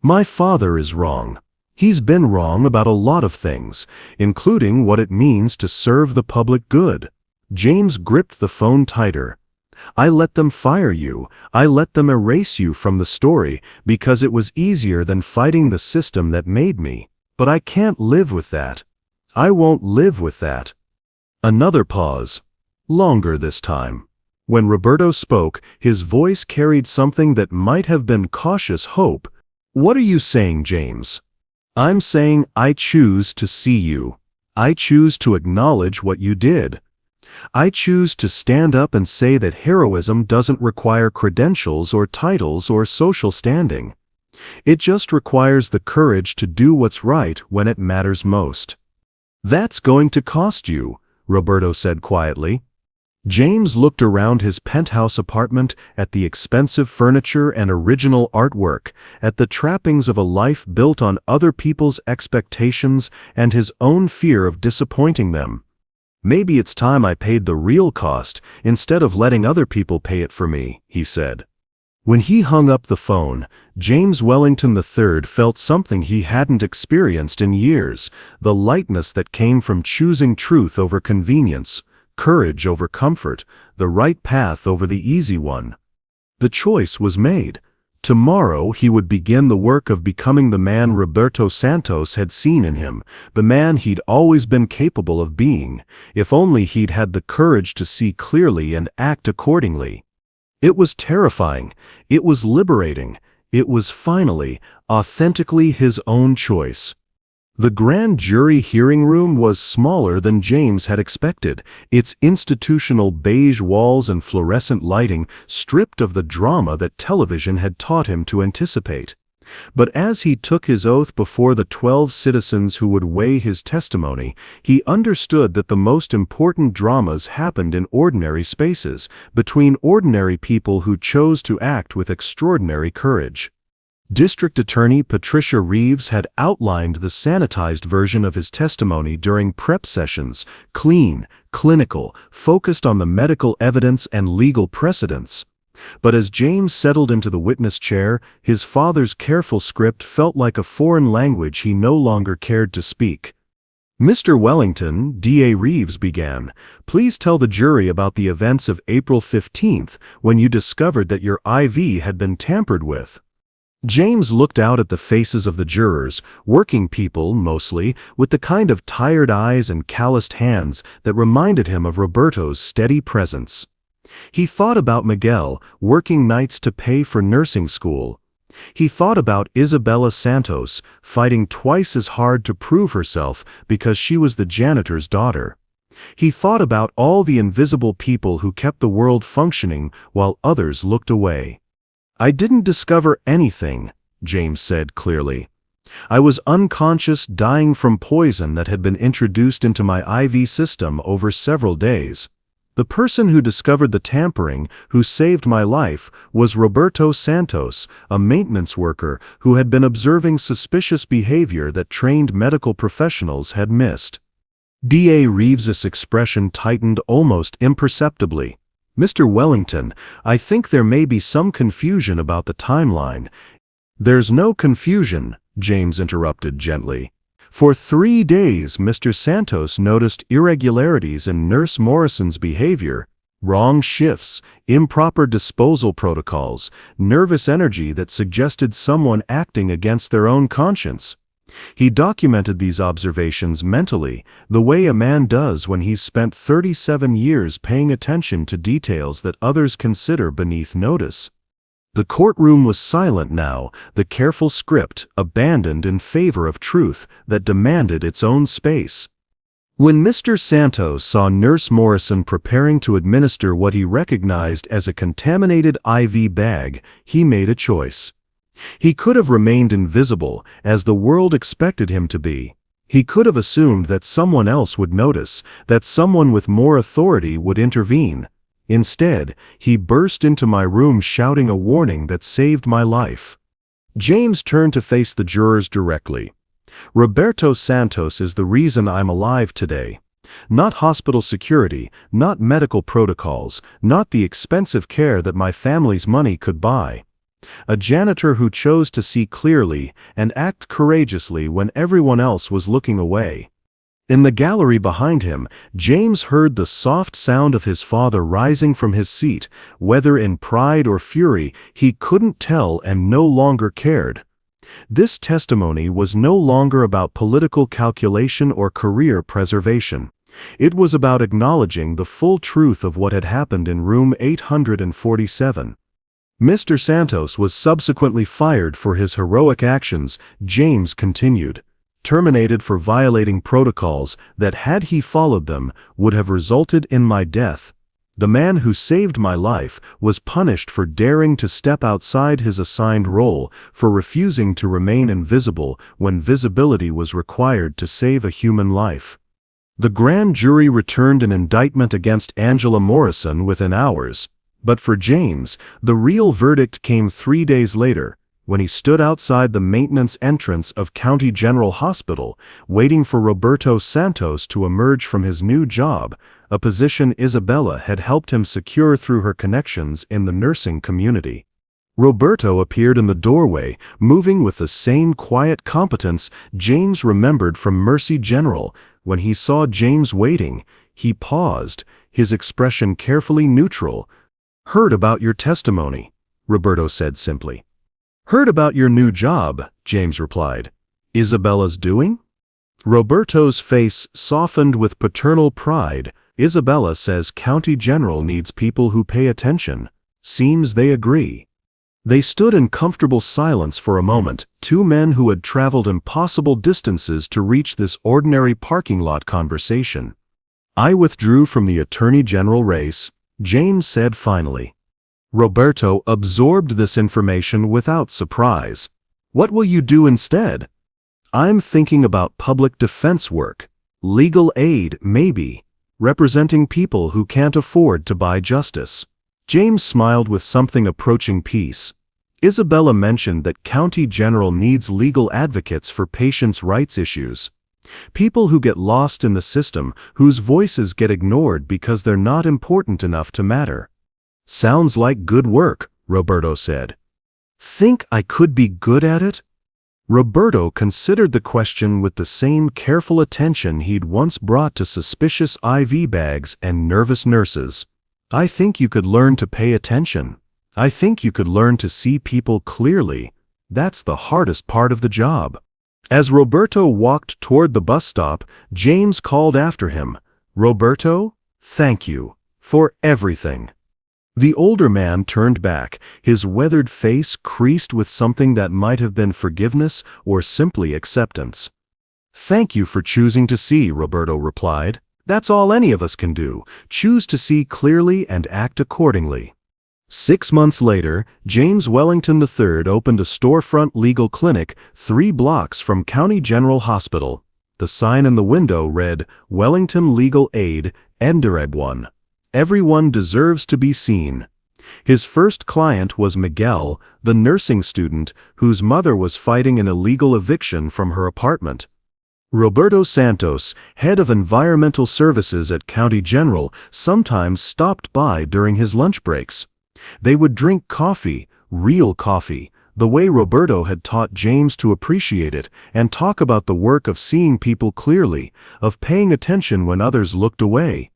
My father is wrong. He's been wrong about a lot of things, including what it means to serve the public good. James gripped the phone tighter. I let them fire you. I let them erase you from the story because it was easier than fighting the system that made me. But I can't live with that. I won't live with that. Another pause. Longer this time. When Roberto spoke, his voice carried something that might have been cautious hope. What are you saying, James? I'm saying I choose to see you. I choose to acknowledge what you did. I choose to stand up and say that heroism doesn't require credentials or titles or social standing. It just requires the courage to do what's right when it matters most. That's going to cost you, Roberto said quietly. James looked around his penthouse apartment, at the expensive furniture and original artwork, at the trappings of a life built on other people's expectations and his own fear of disappointing them. Maybe it's time I paid the real cost instead of letting other people pay it for me, he said. When he hung up the phone, James Wellington III felt something he hadn't experienced in years, the lightness that came from choosing truth over convenience, courage over comfort, the right path over the easy one. The choice was made. Tomorrow he would begin the work of becoming the man Roberto Santos had seen in him, the man he'd always been capable of being, if only he'd had the courage to see clearly and act accordingly. It was terrifying, it was liberating, it was finally, authentically his own choice. The grand jury hearing room was smaller than James had expected, its institutional beige walls and fluorescent lighting stripped of the drama that television had taught him to anticipate. But as he took his oath before the 12 citizens who would weigh his testimony, he understood that the most important dramas happened in ordinary spaces, between ordinary people who chose to act with extraordinary courage. District Attorney Patricia Reeves had outlined the sanitized version of his testimony during prep sessions, clean, clinical, focused on the medical evidence and legal precedents. But as James settled into the witness chair, his father's careful script felt like a foreign language he no longer cared to speak. "Mr. Wellington," D.A. Reeves began, "please tell the jury about the events of April 15th when you discovered that your IV had been tampered with." James looked out at the faces of the jurors, working people, mostly, with the kind of tired eyes and calloused hands that reminded him of Roberto's steady presence. He thought about Miguel, working nights to pay for nursing school. He thought about Isabella Santos, fighting twice as hard to prove herself because she was the janitor's daughter. He thought about all the invisible people who kept the world functioning while others looked away. "I didn't discover anything," James said clearly. "I was unconscious, dying from poison that had been introduced into my IV system over several days. The person who discovered the tampering, who saved my life, was Roberto Santos, a maintenance worker who had been observing suspicious behavior that trained medical professionals had missed." D.A. Reeves's expression tightened almost imperceptibly. "Mr. Wellington, I think there may be some confusion about the timeline." "There's no confusion," James interrupted gently. "For 3 days, Mr. Santos noticed irregularities in Nurse Morrison's behavior, wrong shifts, improper disposal protocols, nervous energy that suggested someone acting against their own conscience. He documented these observations mentally, the way a man does when he's spent 37 years paying attention to details that others consider beneath notice." The courtroom was silent now, the careful script abandoned in favor of truth that demanded its own space. When Mr. Santos saw Nurse Morrison preparing to administer what he recognized as a contaminated IV bag, he made a choice. He could have remained invisible, as the world expected him to be. He could have assumed that someone else would notice, that someone with more authority would intervene. Instead, he burst into my room shouting a warning that saved my life. James turned to face the jurors directly. "Roberto Santos is the reason I'm alive today. Not hospital security, not medical protocols, not the expensive care that my family's money could buy. A janitor who chose to see clearly and act courageously when everyone else was looking away." In the gallery behind him, James heard the soft sound of his father rising from his seat, whether in pride or fury, he couldn't tell and no longer cared. This testimony was no longer about political calculation or career preservation. It was about acknowledging the full truth of what had happened in room 847. Mr. Santos was subsequently fired for his heroic actions, James continued. terminated for violating protocols that, had he followed them, would have resulted in my death. The man who saved my life was punished for daring to step outside his assigned role, for refusing to remain invisible when visibility was required to save a human life. The grand jury returned an indictment against Angela Morrison within hours, but for James, the real verdict came 3 days later, when he stood outside the maintenance entrance of County General Hospital, waiting for Roberto Santos to emerge from his new job, a position Isabella had helped him secure through her connections in the nursing community. Roberto appeared in the doorway, moving with the same quiet competence James remembered from Mercy General. When he saw James waiting, he paused, his expression carefully neutral. "Heard about your testimony," Roberto said simply. "Heard about your new job," James replied. "Isabella's doing?" Roberto's face softened with paternal pride. "Isabella says County General needs people who pay attention. Seems they agree." They stood in comfortable silence for a moment, two men who had traveled impossible distances to reach this ordinary parking lot conversation. "I withdrew from the Attorney General race," James said finally. Roberto absorbed this information without surprise. "What will you do instead?" "I'm thinking about public defense work. Legal aid, maybe. Representing people who can't afford to buy justice." James smiled with something approaching peace. "Isabella mentioned that County General needs legal advocates for patients' rights issues. People who get lost in the system, whose voices get ignored because they're not important enough to matter." "Sounds like good work," Roberto said. "Think I could be good at it?" Roberto considered the question with the same careful attention he'd once brought to suspicious IV bags and nervous nurses. "I think you could learn to pay attention. I think you could learn to see people clearly. That's the hardest part of the job." As Roberto walked toward the bus stop, James called after him, "Roberto, thank you for everything." The older man turned back, his weathered face creased with something that might have been forgiveness or simply acceptance. "Thank you for choosing to see," Roberto replied. "That's all any of us can do, choose to see clearly and act accordingly." 6 months later, James Wellington III opened a storefront legal clinic 3 blocks from County General Hospital. The sign in the window read, "Wellington Legal Aid, Endereg 1. Everyone deserves to be seen." His first client was Miguel, the nursing student whose mother was fighting an illegal eviction from her apartment. Roberto Santos, head of environmental services at County General, sometimes stopped by during his lunch breaks. They would drink coffee, real coffee, the way Roberto had taught James to appreciate it, and talk about the work of seeing people clearly, of paying attention when others looked away.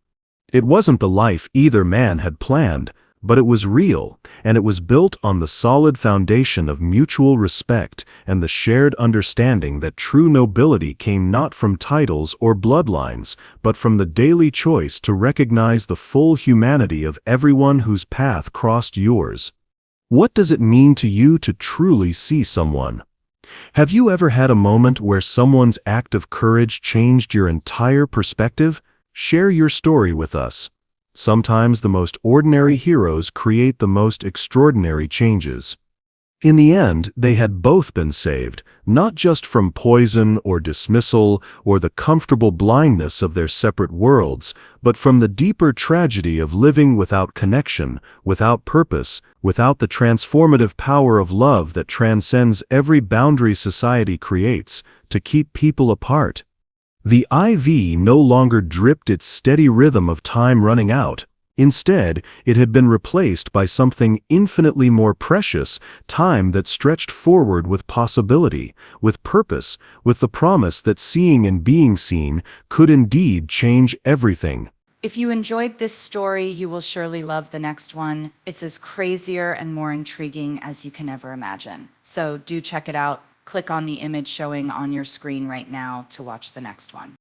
It wasn't the life either man had planned, but it was real, and it was built on the solid foundation of mutual respect and the shared understanding that true nobility came not from titles or bloodlines, but from the daily choice to recognize the full humanity of everyone whose path crossed yours. What does it mean to you to truly see someone? Have you ever had a moment where someone's act of courage changed your entire perspective? Share your story with us. Sometimes the most ordinary heroes create the most extraordinary changes. In the end, they had both been saved, not just from poison or dismissal or the comfortable blindness of their separate worlds, but from the deeper tragedy of living without connection, without purpose, without the transformative power of love that transcends every boundary society creates, to keep people apart. The IV no longer dripped its steady rhythm of time running out. Instead, it had been replaced by something infinitely more precious, time that stretched forward with possibility, with purpose, with the promise that seeing and being seen could indeed change everything. If you enjoyed this story, you will surely love the next one. It's as crazier and more intriguing as you can ever imagine. So do check it out. Click on the image showing on your screen right now to watch the next one.